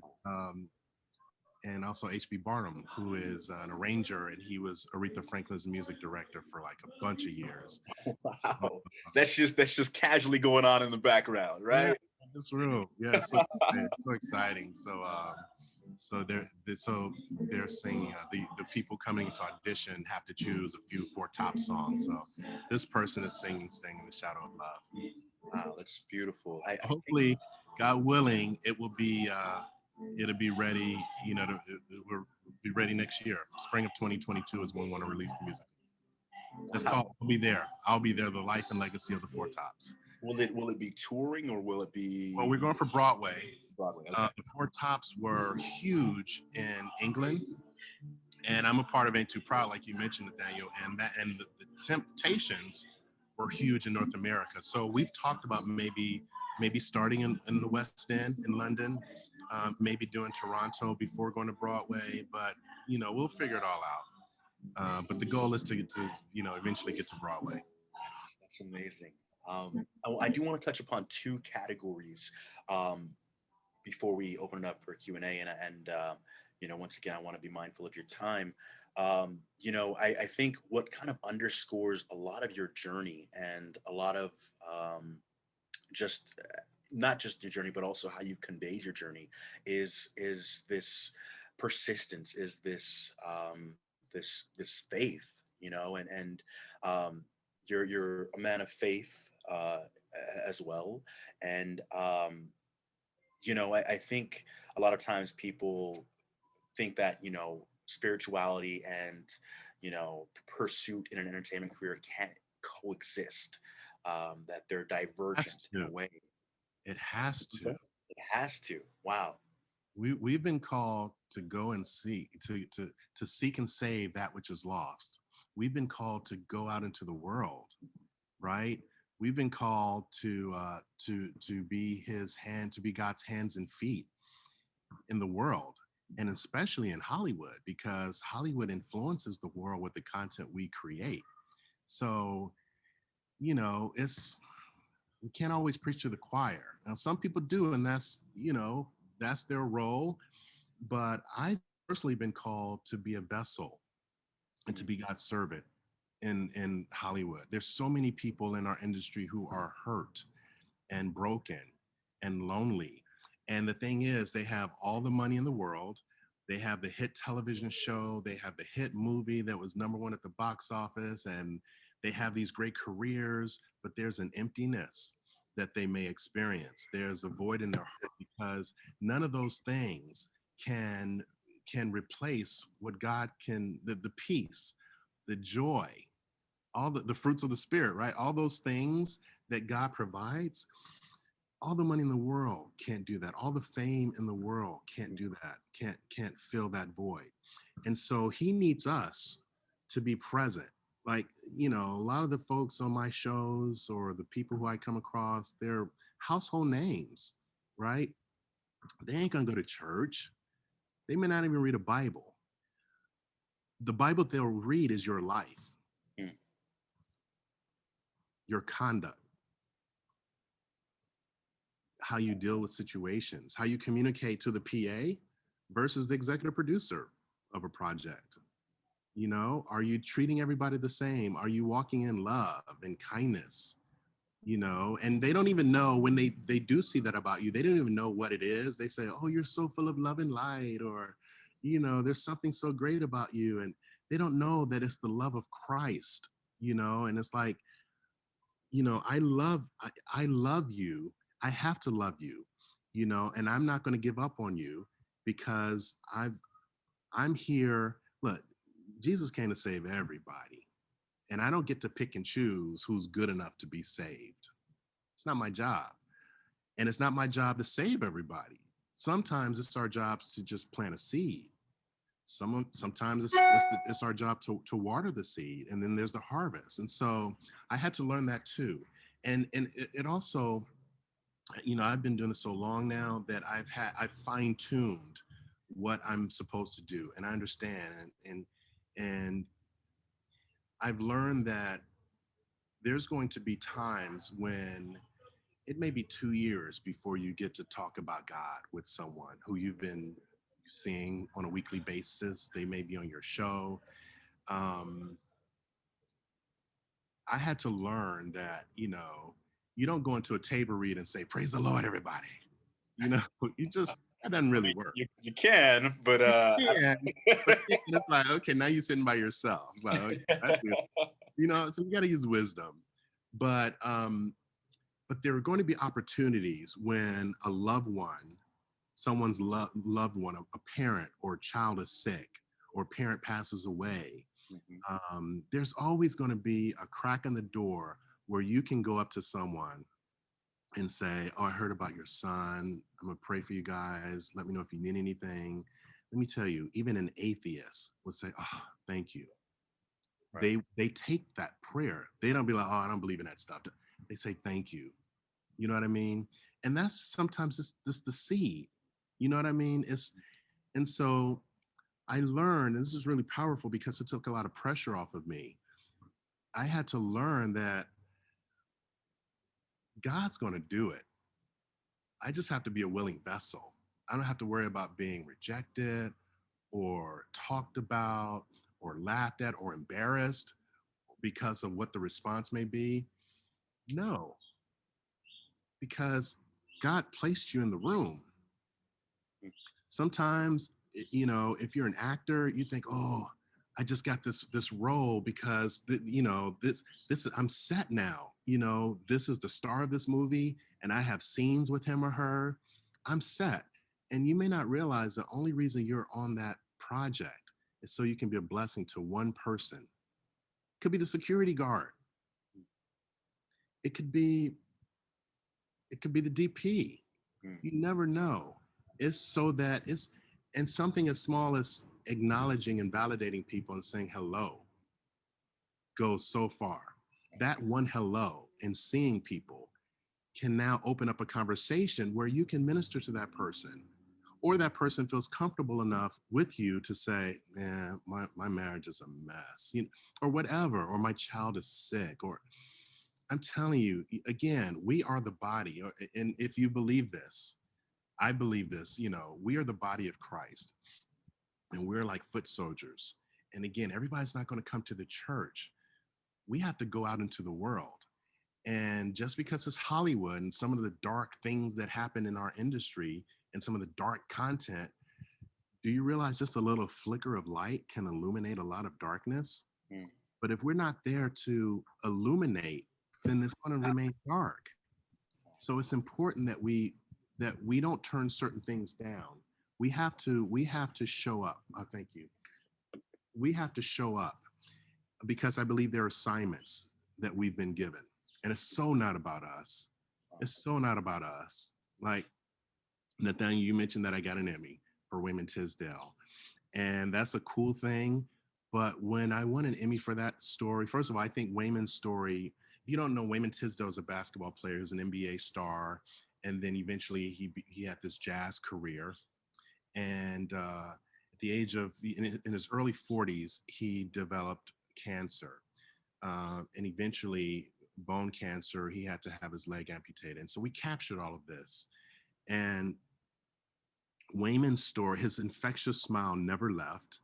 and also H.B. Barnum, who is an arranger, and he was Aretha Franklin's music director for like a bunch of years. So, Wow. That's just casually going on in the background, yeah, right? this room, yeah, so exciting, so exciting. So they're singing. The people coming to audition have to choose a few Four Top songs. So this person is singing "The Shadow of Love." Wow, that's beautiful. I think Hopefully, God willing, it'll be ready. We'll be ready next year. Spring of 2022 is when we want to release the music. It's wow. called "I'll Be There." I'll be there. The life and legacy of the Four Tops. Will it be touring or will it Well, be we're going for Broadway. Broadway? Okay. The Four Tops were huge in England, and I'm a part of Ain't Too Proud, like you mentioned, Nathaniel, and the Temptations were huge in North America. So we've talked about maybe starting in the West End in London, maybe doing Toronto before going to Broadway, but we'll figure it all out. But the goal is to eventually get to Broadway. That's amazing. I do want to touch upon two categories um, before we open it up for Q and once again, I want to be mindful of your time. I think what kind of underscores a lot of your journey and a lot of just not just your journey, but also how you conveyed your journey is this persistence, is this faith, and um, you're a man of faith as well, and I think a lot of times people think that spirituality and pursuit in an entertainment career can't coexist, that they're It has divergent in a to. way. It has I'm to. sorry? It has to. Wow. We've been called to go and seek to seek and save that which is lost. We've been called to go out into the world, right? We've been called to be His hand, to be God's hands and feet in the world, and especially in Hollywood, because Hollywood influences the world with the content we create. So it's you can't always preach to the choir. Now, some people do, and that's their role. But I've personally been called to be a vessel and to Mm. be God's servant in Hollywood. There's so many people in our industry who are hurt and broken and lonely. And the thing is, they have all the money in the world. They have the hit television show, they have the hit movie that was number one at the box office, and they have these great careers, but there's an emptiness that they may experience. There's a void in their heart because none of those things can can replace what God can, the peace, the joy, all the fruits of the spirit, right? All those things that God provides, all the money in the world can't do that. All the fame in the world can't do that. Can't fill that void. And so he needs us to be present. Like, a lot of the folks on my shows or the people who I come across, they're household names, right? They ain't gonna go to church. They may not even read a Bible. The Bible they'll read is your life, Mm. your conduct, how you deal with situations, how you communicate to the PA versus the executive producer of a project. Are you treating everybody the same? Are you walking in love and kindness? And they don't even know when they do see that about you. They don't even know what it is. They say, "Oh, you're so full of love and light," or there's something so great about you, and they don't know that it's the love of Christ. And it's like, I love you. I have to love you, and I'm not going to give up on you because I'm here. Look, Jesus came to save everybody. And I don't get to pick and choose who's good enough to be saved. It's not my job. And it's not my job to save everybody. Sometimes it's our job to just plant a seed. Sometimes it's our job to water the seed, and then there's the harvest. And so I had to learn that too. And it also, I've been doing this so long now that I've fine-tuned what I'm supposed to do, and I understand. And I've learned that there's going to be times when it may be 2 years before you get to talk about God with someone who you've been seeing on a weekly basis. They may be on your show. Um, I had to learn that, you don't go into a table read and say, "Praise the Lord, everybody." You know, you just, that doesn't I really mean, work. you can, but Yeah, but then it's like, okay, now you're sitting by yourself. It's like, okay, that's it. So you got to use wisdom. But but there are going to be opportunities when a loved one, someone's loved one, a parent or a child is sick, or a parent passes away. Mhm. There's always going to be a crack in the door where you can go up to someone and say, "Oh, I heard about your son. I'm gonna pray for you guys. Let me know if you need anything." Let me tell you, even an atheist would say, "Oh, thank you." Right. They take that prayer. They don't be like, "Oh, I don't believe in that stuff." They say, "Thank you." You know what I mean? And that's sometimes this the seed. You know what I mean? And so I learned, and this is really powerful because it took a lot of pressure off of me. I had to learn that God's going to do it. I just have to be a willing vessel. I don't have to worry about being rejected or talked about or laughed at or embarrassed because of what the response may be. No, because God placed you in the room. Sometimes, if you're an actor, you think, "Oh, I just got this role because this I'm set now. This is the star of this movie, and I have scenes with him or her. I'm set." And you may not realize the only reason you're on that project is so you can be a blessing to one person. Could be the security guard. It could be it could be the DP. Mm. You never know. It's so that it's and something as small as acknowledging and validating people and saying hello goes so far. That one hello and seeing people can now open up a conversation where you can minister to that person, or that person feels comfortable enough with you to say, "Yeah, my marriage is a mess," or whatever, or "My child is sick," or I'm telling you, again, we are the body. And if you believe this, I believe this, we are the body of Christ, and we're like foot soldiers. And again, everybody's not going to come to the church. We have to go out into the world. And just because it's Hollywood and some of the dark things that happen in our industry and some of the dark content, do you realize just a little flicker of light can illuminate a lot of darkness? Mm. But if we're not there to illuminate, then it's going to remain dark. So it's important that we don't turn certain things down. We have to show up. Oh, thank you. We have to show up because I believe there are assignments that we've been given. And it's so not about us. It's so not about us. Like, Nathaniel, you mentioned that I got an Emmy for Women Tisdale. And that's a cool thing. But when I won an Emmy for that story, first of all, I think Wayman's story, if you don't know, Wayman Tisdale is a basketball player, he's an NBA star. And then eventually he had this jazz career. And at the age of, in his early 40s, he developed cancer. And eventually, bone cancer, he had to have his leg amputated. And so we captured all of this. And Wayman's story, his infectious smile never left.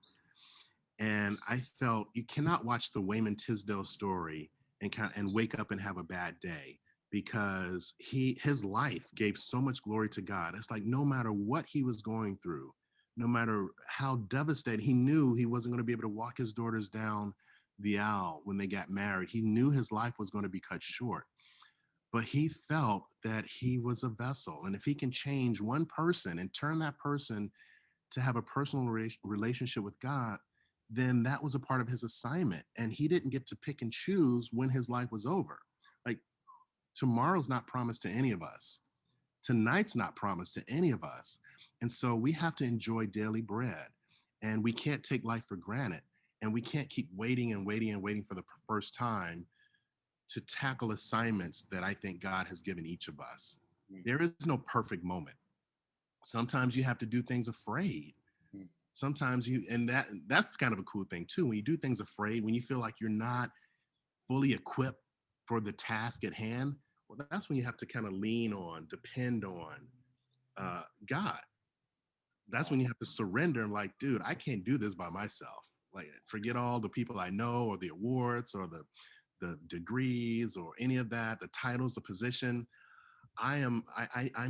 And I felt you cannot watch the Wayman Tisdale story and wake up and have a bad day, because his life gave so much glory to God. It's like no matter what he was going through, no matter how devastated, he knew he wasn't going to be able to walk his daughters down the aisle when they got married. He knew his life was going to be cut short, but he felt that he was a vessel. And if he can change one person and turn that person to have a personal relationship with God, then that was a part of his assignment. And he didn't get to pick and choose when his life was over. Like, tomorrow's not promised to any of us. Tonight's not promised to any of us. And so we have to enjoy daily bread, and we can't take life for granted. And we can't keep waiting and waiting and waiting for the first time to tackle assignments that I think God has given each of us. Mm. There is no perfect moment. Sometimes you have to do things afraid. Mm. Sometimes you, and that's kind of a cool thing too. When you do things afraid, when you feel like you're not fully equipped for the task at hand, well, that's when you have to kind of lean on, depend on God. That's when you have to surrender and like, dude, I can't do this by myself. Like, forget all the people I know or the awards or the degrees or any of that, the titles, the position. I'm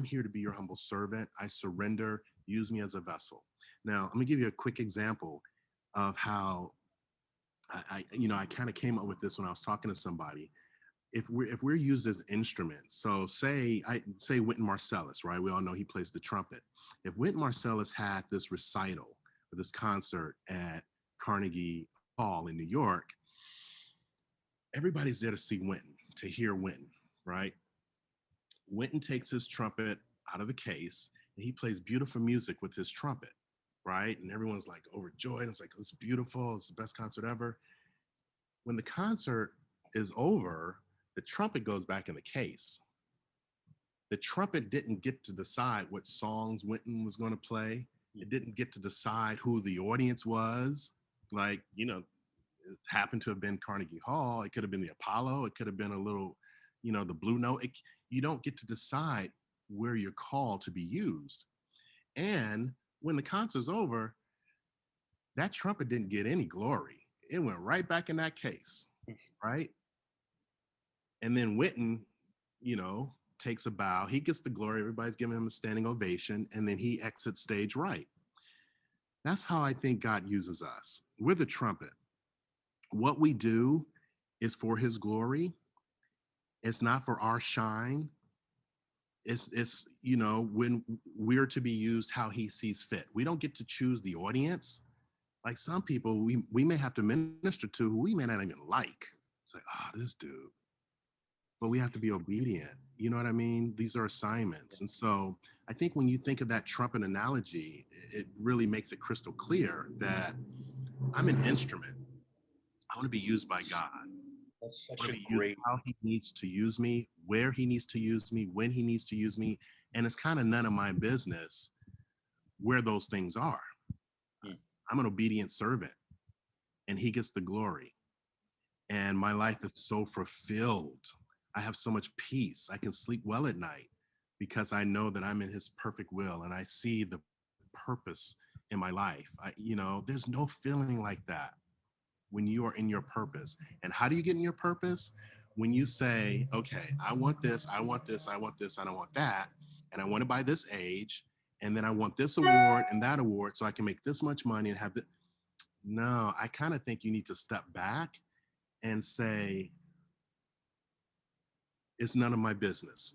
here to be your humble servant. I surrender. Use me as a vessel. Now, I'm gonna give you a quick example of how I kind of came up with this when I was talking to somebody. If we're used as instruments, so say Wynton Marsalis, right? We all know he plays the trumpet. If Wynton Marsalis had this recital or this concert at Carnegie Hall in New York, everybody's there to see Wynton, to hear Wynton, right? Wynton takes his trumpet out of the case and he plays beautiful music with his trumpet, right? And everyone's like overjoyed. It's like, it's beautiful. It's the best concert ever. When the concert is over, the trumpet goes back in the case. The trumpet didn't get to decide what songs Wynton was going to play. It didn't get to decide who the audience was. Like, it happened to have been Carnegie Hall. It could have been the Apollo. It could have been a little, the Blue Note. You don't get to decide where you're called to be used. And when the concert's over, that trumpet didn't get any glory. It went right back in that case, right? And then Wynton, takes a bow. He gets the glory. Everybody's giving him a standing ovation. And then he exits stage right. That's how I think God uses us. We're the trumpet. What we do is for his glory. It's not for our shine. It's when we're to be used how he sees fit. We don't get to choose the audience. Like some people we may have to minister to who we may not even like. It's like, this dude. But we have to be obedient. You know what I mean? These are assignments. And so I think when you think of that trumpet analogy, it really makes it crystal clear that I'm an instrument. I want to be used by God. That's I such want a to be used great. how he needs to use me, where he needs to use me, when he needs to use me. And it's kind of none of my business where those things are. Mm. I'm an obedient servant and he gets the glory. And my life is so fulfilled. I have so much peace. I can sleep well at night because I know that I'm in his perfect will and I see the purpose in my life. There's no feeling like that when you are in your purpose. And how do you get in your purpose? When you say, okay, I want this, I want this, I want this, and I want that, and I want it by this age, and then I want this award and that award so I can make this much money and have the. No, I kind of think you need to step back and say, it's none of my business.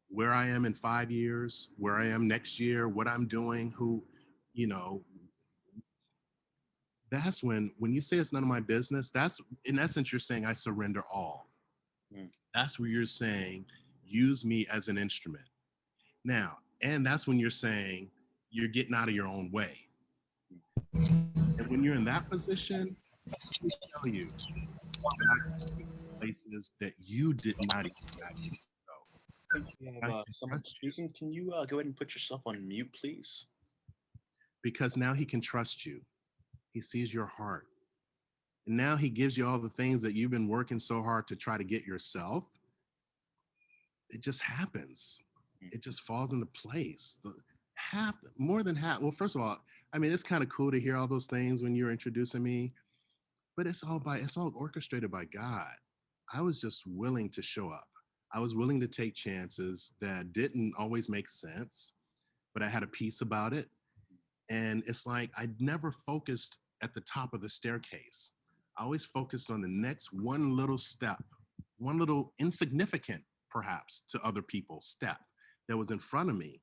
Where I am in 5 years, where I am next year, what I'm doing, who, you know, that's when you say it's none of my business, that's in essence, you're saying I surrender all. Mm. That's where you're saying, use me as an instrument. Now, and that's when you're saying you're getting out of your own way. And when you're in that position, let me tell you, places that you did not even imagine to go. I think we have I can someone trust you speaking. Can you go ahead and put yourself on mute, please? because now he can trust you. He sees your heart. And now he gives you all the things that you've been working so hard to try to get yourself. It just happens. Mm. It just falls into place. More than half. Well, first of all, I mean, it's kind of cool to hear all those things when you're introducing me, but it's all orchestrated by God. I was just willing to show up. I was willing to take chances that didn't always make sense, but I had a peace about it. And it's like I never focused at the top of the staircase. I always focused on the next one little step, one little insignificant, perhaps to other people, step that was in front of me.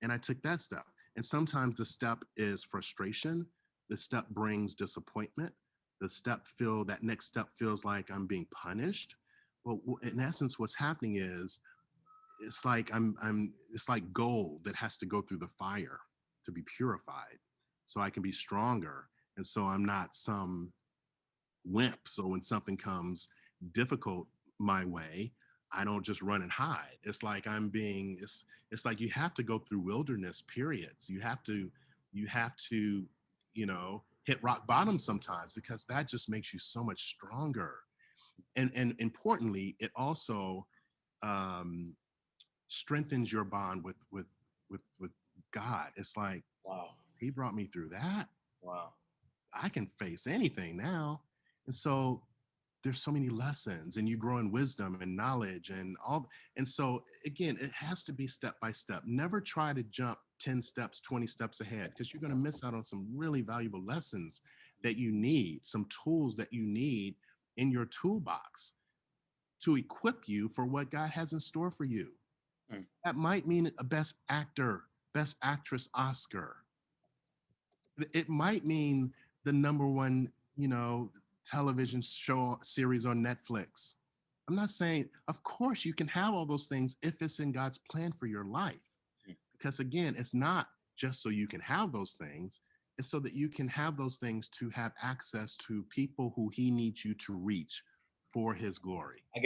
And I took that step. And sometimes the step is frustration. the step brings disappointment. That next step feels like I'm being punished. Well, in essence, what's happening is it's like it's like gold that has to go through the fire to be purified so I can be stronger. And so I'm not some wimp. So when something comes difficult my way, I don't just run and hide. It's like it's like you have to go through wilderness periods. You have to, hit rock bottom sometimes, because that just makes you so much stronger. And importantly, it also um, strengthens your bond with God. It's like, Wow. he brought me through that. Wow. I can face anything now. And so there's so many lessons, and you grow in wisdom and knowledge and all. And so again, it has to be step by step. Never try to jump 10 steps, 20 steps ahead, because you're going to miss out on some really valuable lessons that you need, some tools that you need in your toolbox to equip you for what God has in store for you. Mm. That might mean a best actor, best actress Oscar. It might mean the number one, television show series on Netflix. I'm not saying, of course, you can have all those things if it's in God's plan for your life. Mm. Because again, it's not just so you can have those things, it's so that you can have those things to have access to people who he needs you to reach for his glory. I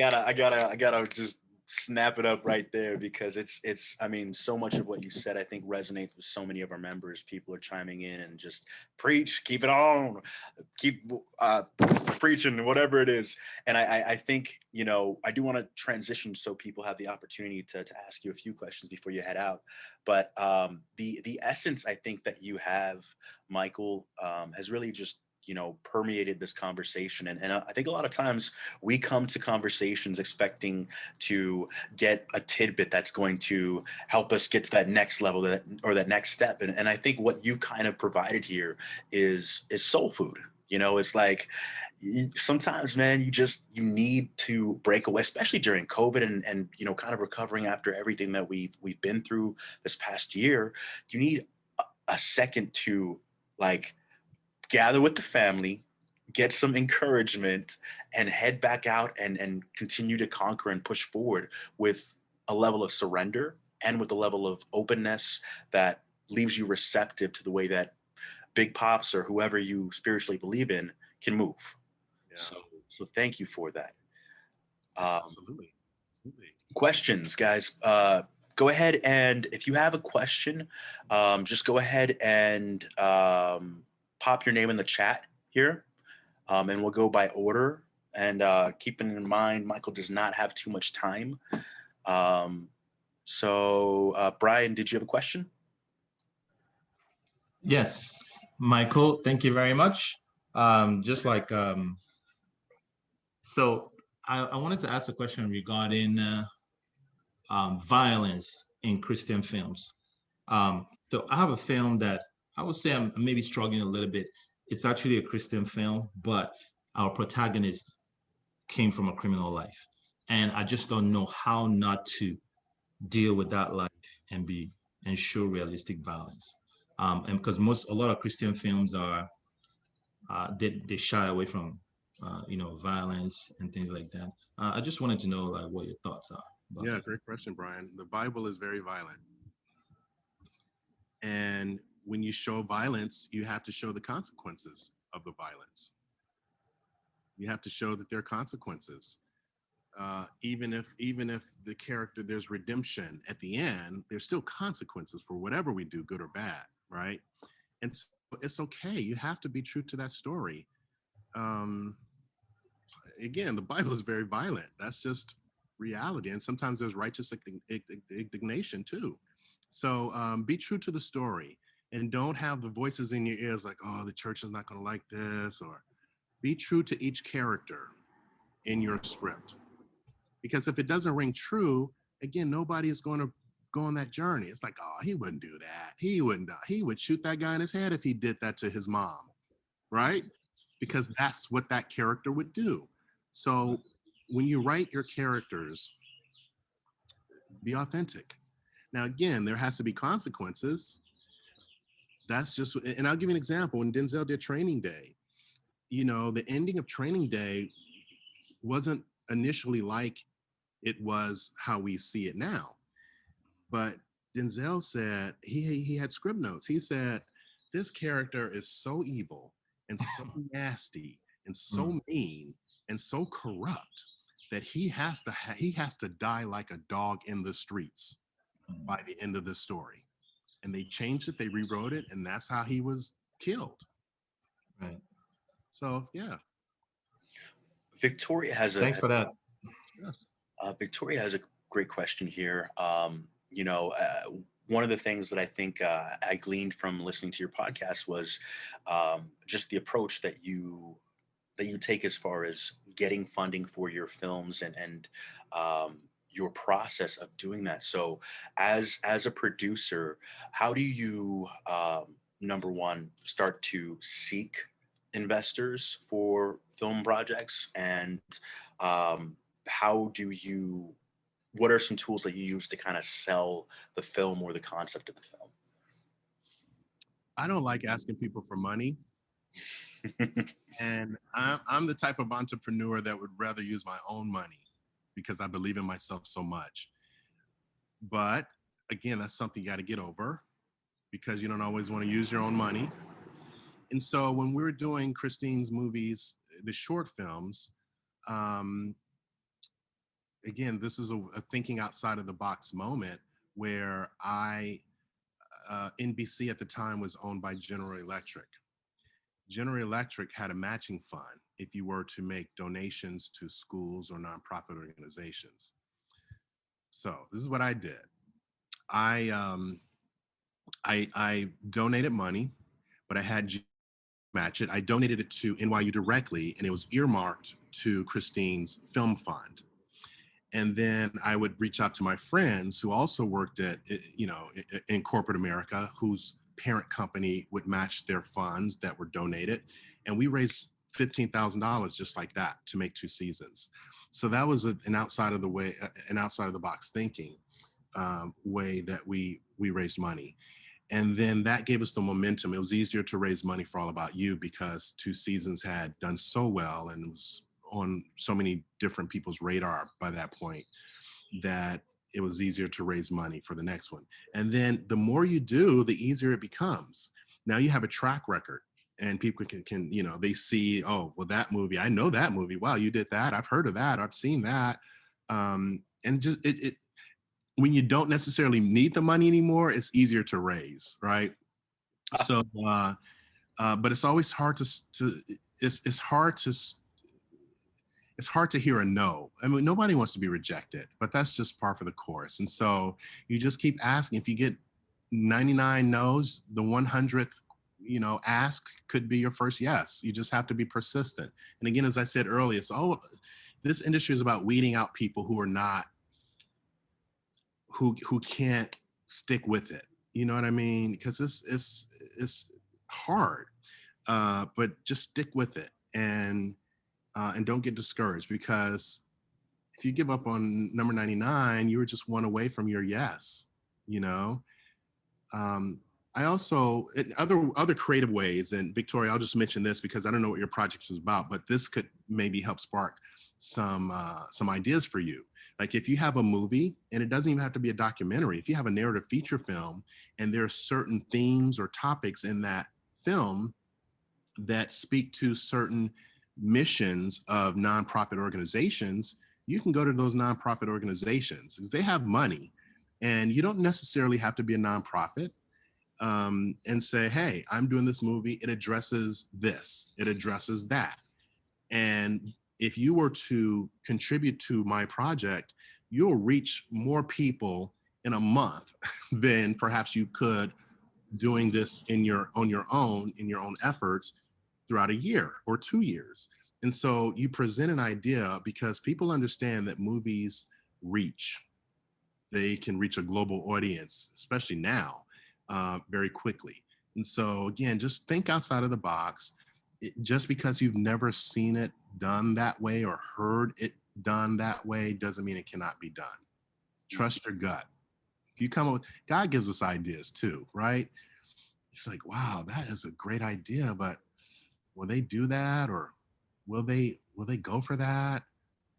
gotta just snap it up right there, because I mean, so much of what you said, I think, resonates with so many of our members. People are chiming in and just preach, keep it on, keep preaching, whatever it is. And I think, I do want to transition so people have the opportunity to ask you a few questions before you head out. But the essence, I think, that you have, Michael, has really just permeated this conversation. And I think a lot of times we come to conversations expecting to get a tidbit that's going to help us get to that next level, or that next step. And I think what you kind of provided here is soul food. It's like, sometimes, man, you need to break away, especially during COVID, and kind of recovering after everything that we've been through this past year. You need a second to, like, gather with the family, get some encouragement, and head back out and continue to conquer and push forward with a level of surrender and with a level of openness that leaves you receptive to the way that Big Pops or whoever you spiritually believe in can move. Yeah, So thank you for that. Um, absolutely. Absolutely. Questions, guys. Go ahead, and if you have a question, just go ahead and pop your name in the chat here, and we'll go by order. And keeping in mind, Michael does not have too much time. Brian, did you have a question? Yes, Michael, thank you very much. Just like, so I wanted to ask a question regarding violence in Christian films. So I have a film that I would say I'm maybe struggling a little bit. It's actually a Christian film, but our protagonist came from a criminal life. And I just don't know how not to deal with that life and show realistic violence. And because a lot of Christian films are they shy away from violence and things like that. I just wanted to know like what your thoughts are about Yeah, that. great question, Brian. The Bible is very violent. And when you show violence, you have to show the consequences of the violence. You have to show that there are consequences. Even if the character, there's redemption at the end, there's still consequences for whatever we do, good or bad, right? And so it's okay. You have to be true to that story. Um, Again, the Bible is very violent. That's just reality. And sometimes there's righteous indignation too. So be true to the story, and don't have the voices in your ears like, oh, the church is not going to like this, or be true to each character in your script. Because if it doesn't ring true, again, nobody is going to go on that journey. It's like, oh, he wouldn't do that. He wouldn't. He would shoot that guy in his head if he did that to his mom, right? Because that's what that character would do. So when you write your characters, be authentic. Now, again, there has to be consequences. that's just, and I'll give you an example. When Denzel did Training Day, you know, the ending of Training Day wasn't initially like it was how we see it now. But Denzel said, he had script notes. He said, this character is so evil and so nasty and so Mm, mean and so corrupt that he has to die like a dog in the streets mm, by the end of the story. And they changed it, they rewrote it, and that's how he was killed. right. So yeah. Victoria has Thanks for that. Victoria has a great question here. You know, one of the things that I think I gleaned from listening to your podcast was just the approach that you take as far as getting funding for your films and your process of doing that. So, as a producer, how do you number one start to seek investors for film projects, and um, how do you what are some tools that you use to kind of sell the film or the concept of the I don't like asking people for money. film? And I'm the type of entrepreneur that would rather use my own money because I believe in myself so much. But again, that's something you got to get over because you don't always want to use your own money. And so when we were doing Christine's movies, the short films, um, again, this is a thinking outside of the box moment where NBC at the time was owned by General Electric. General Electric had a matching fund if you were to make donations to schools or nonprofit organizations. So this is what I did. I I donated money, but I had match it. I donated it to NYU directly, and it was earmarked to Christine's film fund. And then I would reach out to my friends who also worked at, you know, in corporate America, whose parent company would match their funds that were donated. And we raised $15,000 just like that to make 2 seasons. So that was an outside of the way, an outside of the box thinking way that we raised money. And then that gave us the momentum. It was easier to raise money for All About You because 2 seasons had done so well and was on so many different people's radar by that point that it was easier to raise money for the next one. And then the more you do, the easier it becomes. Now you have a track record and people can you know, they see, oh, well, that movie, I know that movie. Wow, you did that. I've heard of that. I've seen that. And just it when you don't necessarily need the money anymore, it's easier to raise, right? So, but it's always hard to it's hard to it's hard to hear a no. I mean, nobody wants to be rejected, but that's just par for the course. And so you just keep asking. If you get 99 no's, the 100th, you know, ask could be your first yes. You just have to be persistent. And again, as I said earlier, it's this industry is about weeding out people who are not who can't stick with it. You know what I mean? Because it's hard, but just stick with it and don't get discouraged because if you give up on number 99, you were just one away from your yes. You know. Um, I also in other creative ways, and Victoria, I'll just mention this because I don't know what your project is about, but this could maybe help spark some ideas for you. Like if you have a movie, and it doesn't even have to be a documentary, if you have a narrative feature film, and there are certain themes or topics in that film that speak to certain missions of nonprofit organizations, you can go to those nonprofit organizations because they have money, and you don't necessarily have to be a nonprofit and say, hey, I'm doing this movie. It addresses this, it addresses that. And if you were to contribute to my project, you'll reach more people in a month than perhaps you could doing this on your own in your own efforts throughout a year or 2 years. And so you present an idea because people understand that movies reach. They can reach a global audience, especially now, very quickly. And so again, just think outside of the box. Just because you've never seen it done that way or heard it done that way doesn't mean it cannot be done. Trust your gut. If you come up with, God gives us ideas too, right? he's like, wow, that is a great idea, but will they do that, or will they go for that?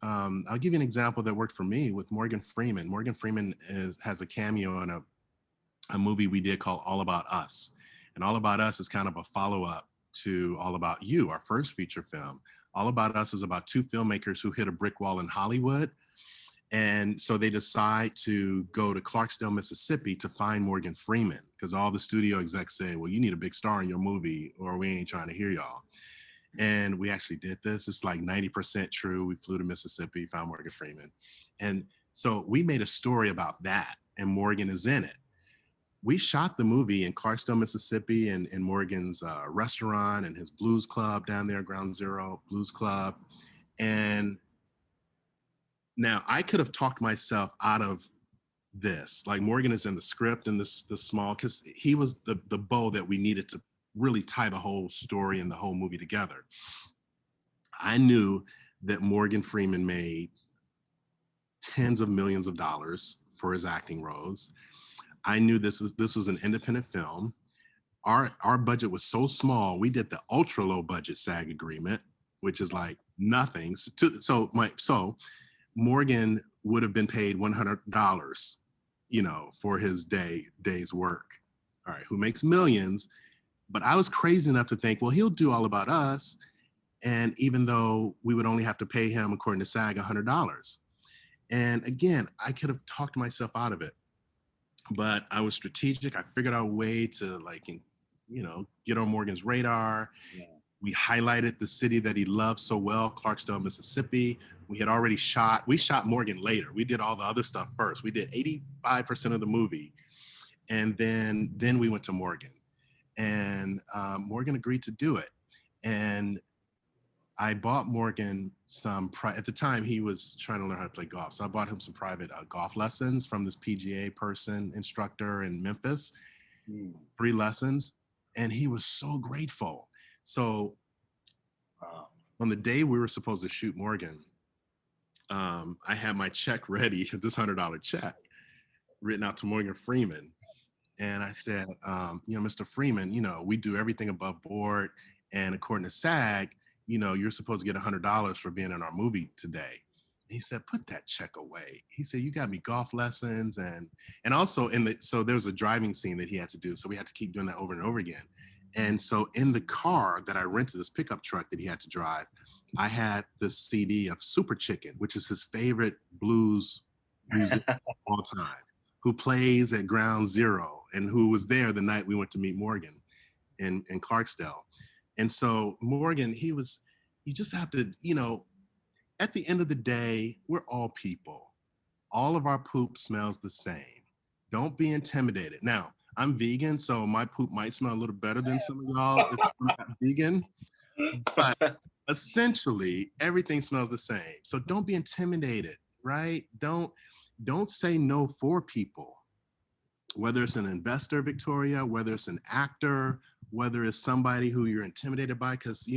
I'll give you an example that worked for me with Morgan Freeman. Morgan Freeman has a cameo in a movie we did called All About Us. And All About Us is kind of a follow-up to All About You, our first feature film. All About Us is about two filmmakers who hit a brick wall in Hollywood. And so they decide to go to Clarksdale, Mississippi to find Morgan Freeman, because all the studio execs say, well, you need a big star in your movie or we ain't trying to hear y'all. And we actually did this. It's like 90% true. We flew to Mississippi, found Morgan Freeman. And so we made a story about that, and Morgan is in it. We shot the movie in Clarksdale, Mississippi, in Morgan's restaurant and his blues club down there, Ground Zero Blues Club. And now I could have talked myself out of this. Like, Morgan is in the script and this small, because he was the bow that we needed to really tie the whole story and the whole movie together. I knew that Morgan Freeman made tens of millions of dollars for his acting roles. I knew this was an independent film. Our budget was so small, we did the ultra low budget SAG agreement, which is like nothing. So Morgan would have been paid $100, for his day's work. All right, who makes millions. But I was crazy enough to think, well, he'll do All About Us. And even though we would only have to pay him, according to SAG, $100. And again, I could have talked myself out of it, but I was strategic. I figured out a way to, like, get on Morgan's radar. Yeah. We highlighted the city that he loved so well, Clarksdale, Mississippi. We shot Morgan later. We did all the other stuff first. We did 85% of the movie. And then we went to Morgan. And Morgan agreed to do it. And I bought Morgan at the time he was trying to learn how to play golf. So I bought him some private golf lessons from this PGA instructor in Memphis, 3 lessons. And he was so grateful. So on the day we were supposed to shoot Morgan, I had my check ready, this $100 check written out to Morgan Freeman. And I said, Mr. Freeman, we do everything above board. And according to SAG, you're supposed to get $100 for being in our movie today. And he said, put that check away. He said, you got me golf lessons. And also so there's a driving scene that he had to do. So we had to keep doing that over and over again. And so in the car that I rented, this pickup truck that he had to drive, I had this CD of Super Chicken, which is his favorite blues music of all time, who plays at Ground Zero and who was there the night we went to meet Morgan in Clarksdale. And so Morgan, you just have to, at the end of the day, we're all people. All of our poop smells the same. Don't be intimidated. Now, I'm vegan, so my poop might smell a little better than some of y'all if I'm not vegan. But essentially, everything smells the same. So don't be intimidated, right? Don't say no for people. Whether it's an investor, Victoria, whether it's an actor, whether it's somebody who you're intimidated by, because,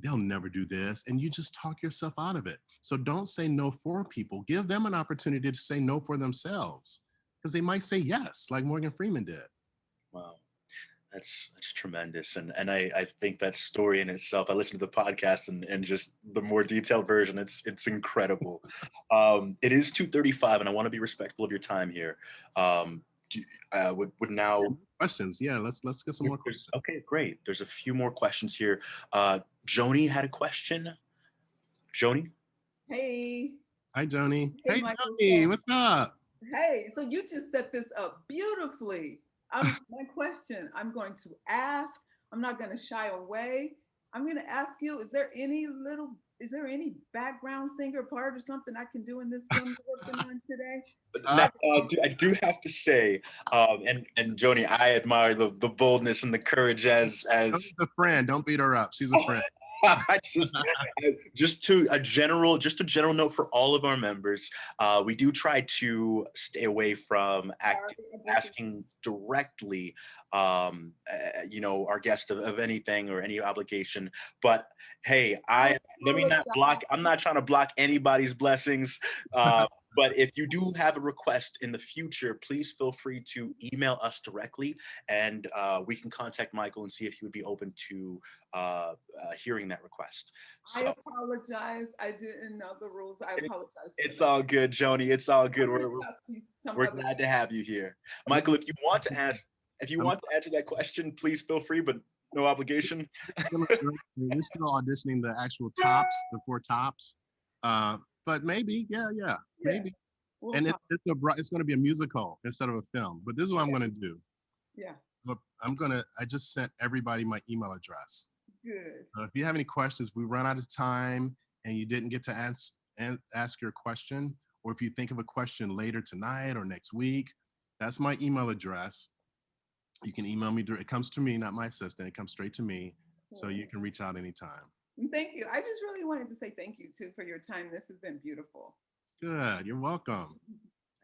they'll never do this. And you just talk yourself out of it. So don't say no for people. Give them an opportunity to say no for themselves, because they might say yes, like Morgan Freeman did. Wow. That's tremendous. And I think that story in itself, I listened to the podcast and just the more detailed version, it's incredible. It is 2:35 and I want to be respectful of your time here. Would now questions? Yeah, let's get some more questions. Okay, great. There's a few more questions here. Joni had a question. Joni? Hey. Hi, Joni. Hey, Joni, what's up? Hey, so you just set this up beautifully. My question, I'm going to ask, I'm not going to shy away. I'm going to ask you, is there any background singer part or something I can do in this film we're working on today? I do have to say, and Joni, I admire the boldness and the courage as She's a friend. Don't beat her up. She's a friend. just a general note for all of our members. We do try to stay away from asking directly, our guest of anything or any obligation. But hey, I'm not trying to block anybody's blessings. But if you do have a request in the future, please feel free to email us directly, and we can contact Michael and see if he would be open to hearing that request. I So apologize. I didn't know the rules. I it's, apologize for it's that. all good, Joni. It's all good. I'll reach out to you some We're other glad to time. have you here, I'm Michael. If you want to ask, if you I'm want to answer that question, please feel free, but no obligation. we're still auditioning the actual tops, the 4 tops. But maybe, yeah, Yeah, maybe. we'll And talk. it's going to be a musical instead of a film. But this is what I'm going to do. Yeah, Look, I just sent everybody my email address. good. If you have any questions, we run out of time and you didn't get to ask your question, or if you think of a question later tonight or next week, that's my email address. You can email me. It comes to me, not my assistant. It comes straight to me. So you can reach out anytime. And thank you. I just really wanted to say thank you too for your time. This has been beautiful. Good. You're welcome.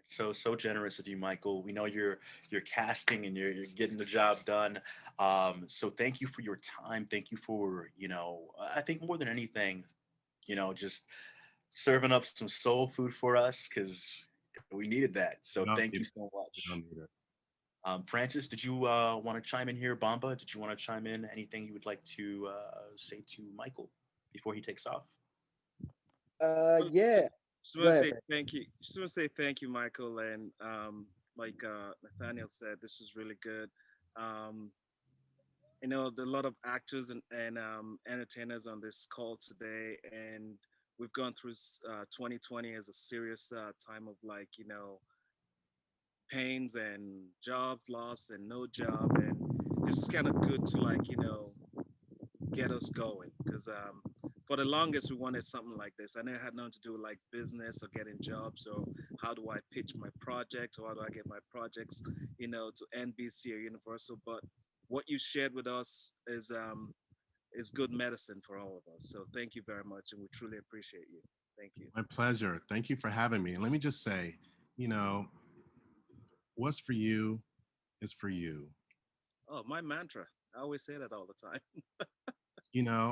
So generous of you, Michael. We know you're casting and you're getting the job done. So thank you for your time. Thank you for, I think more than anything, just serving up some soul food for us, because we needed that. So No, thank you you so much. don't need it. Francis, did you want to chime in here? Bamba, did you want to chime in? Anything you would like to say to Michael before he takes off? Yeah. Just Go want to ahead, say Frank. thank you. Just want to say thank you, Michael. And like Nathaniel said, this was really good. Um, there are a lot of actors and entertainers on this call today, and we've gone through 2020 as a serious time of pains and job loss and no job, and this is kind of good to get us going because for the longest we wanted something like this. I know it had nothing to do with like business or getting jobs or how do I pitch my project or how do I get my projects, to NBC or Universal. But what you shared with us is good medicine for all of us. So thank you very much, and we truly appreciate you. Thank you. My pleasure. Thank you for having me. And let me just say, what's for you is for you. Oh, my mantra. I always say that all the time.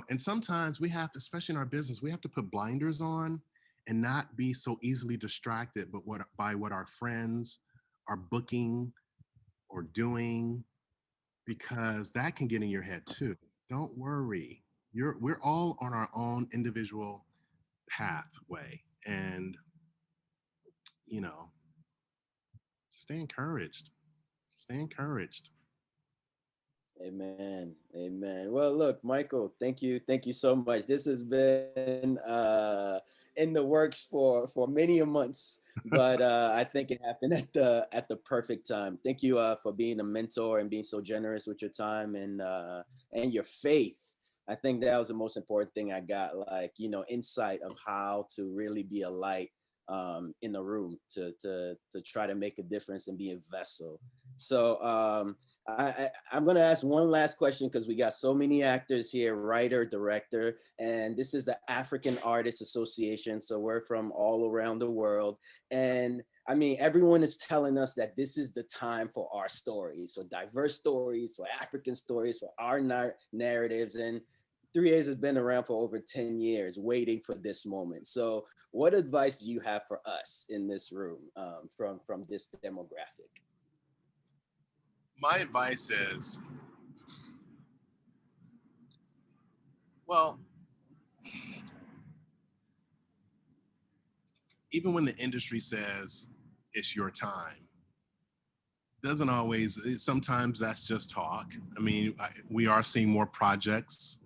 And sometimes we have to, especially in our business, we have to put blinders on and not be so easily distracted by what our friends are booking or doing, because that can get in your head too. Don't worry. We're all on our own individual pathway, and you know, stay encouraged. Stay encouraged. Amen. Amen. Well, look, Michael, thank you so much. This has been in the works for many a months, but I think it happened at the perfect time. Thank you for being a mentor and being so generous with your time and your faith. I think that was the most important thing I got, like, insight of how to really be a light in the room to try to make a difference and be a vessel. So I'm going to ask one last question because we got so many actors here, writer, director, and this is the African Artists Association. So we're from all around the world. And I mean, everyone is telling us that this is the time for our stories, for diverse stories, for African stories, for our narratives. And 3A's has been around for over 10 years, waiting for this moment. So what advice do you have for us in this room from this demographic? My advice is, well, even when the industry says it's your time, doesn't always, sometimes that's just talk. I mean, we are seeing more projects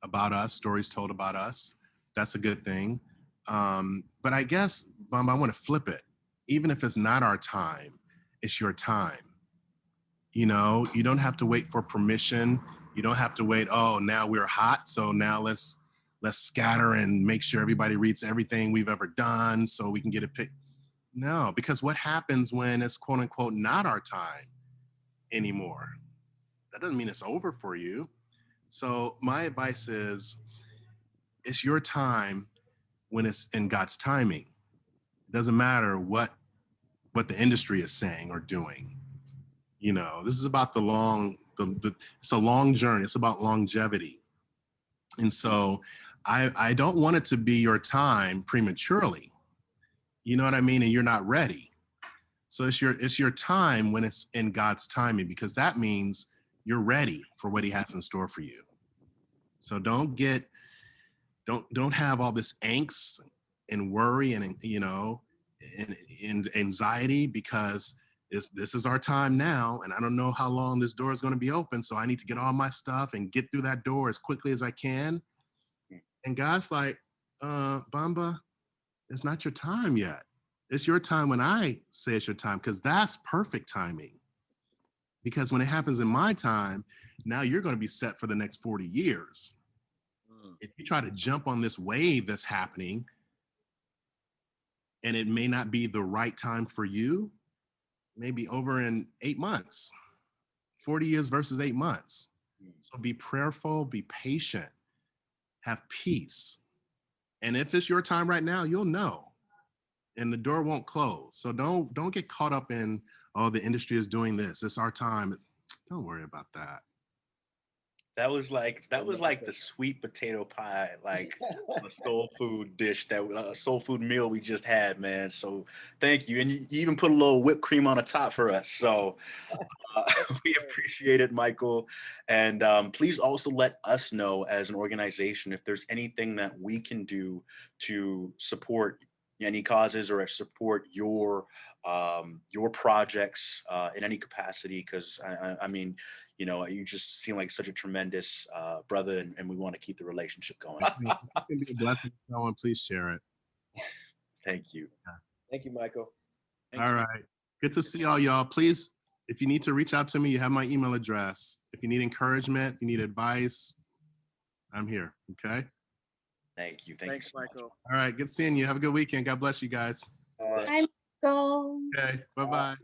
about us, stories told about us. That's a good thing. But I guess, I want to flip it. Even if it's not our time, it's your time. You don't have to wait for permission. You don't have to wait, oh, now we're hot, so now let's scatter and make sure everybody reads everything we've ever done so we can get a pick. No, because what happens when it's quote unquote not our time anymore? That doesn't mean it's over for you. So my advice is, it's your time when it's in God's timing. It doesn't matter what the industry is saying or doing. This is about it's a long journey. It's about longevity. And so I don't want it to be your time prematurely. You know what I mean? And you're not ready. So it's your time when it's in God's timing, because that means you're ready for what he has in store for you. So don't have all this angst and worry and, you know, and anxiety, because this is our time now, and I don't know how long this door is going to be open, so I need to get all my stuff and get through that door as quickly as I can. And God's like, Bamba, it's not your time yet. It's your time when I say it's your time, because that's perfect timing. Because when it happens in my time, now you're going to be set for the next 40 years. If you try to jump on this wave that's happening, and it may not be the right time for you, maybe over in 8 months, 40 years versus 8 months. So be prayerful, be patient, have peace. And if it's your time right now, you'll know. And the door won't close. So don't get caught up in, oh, the industry is doing this. It's our time. Don't worry about that. That was like the sweet potato pie, like a soul food dish, that a soul food meal we just had, man. So thank you, and you even put a little whipped cream on the top for us. So we appreciate it, Michael. And please also let us know as an organization if there's anything that we can do to support any causes or support your projects in any capacity. Because I mean, you know, you just seem like such a tremendous brother, and we want to keep the relationship going. If you can be a blessing to someone, please share it. Thank you. Thank you, Michael. Thanks, All man. right. Good to see all y'all. Please, if you need to reach out to me, you have my email address. If you need encouragement, you need advice, I'm here. Okay. Thank you. Thanks, You so much. Michael. All right. Good seeing you. Have a good weekend. God bless you guys. Hi, Michael. Okay. Bye-bye.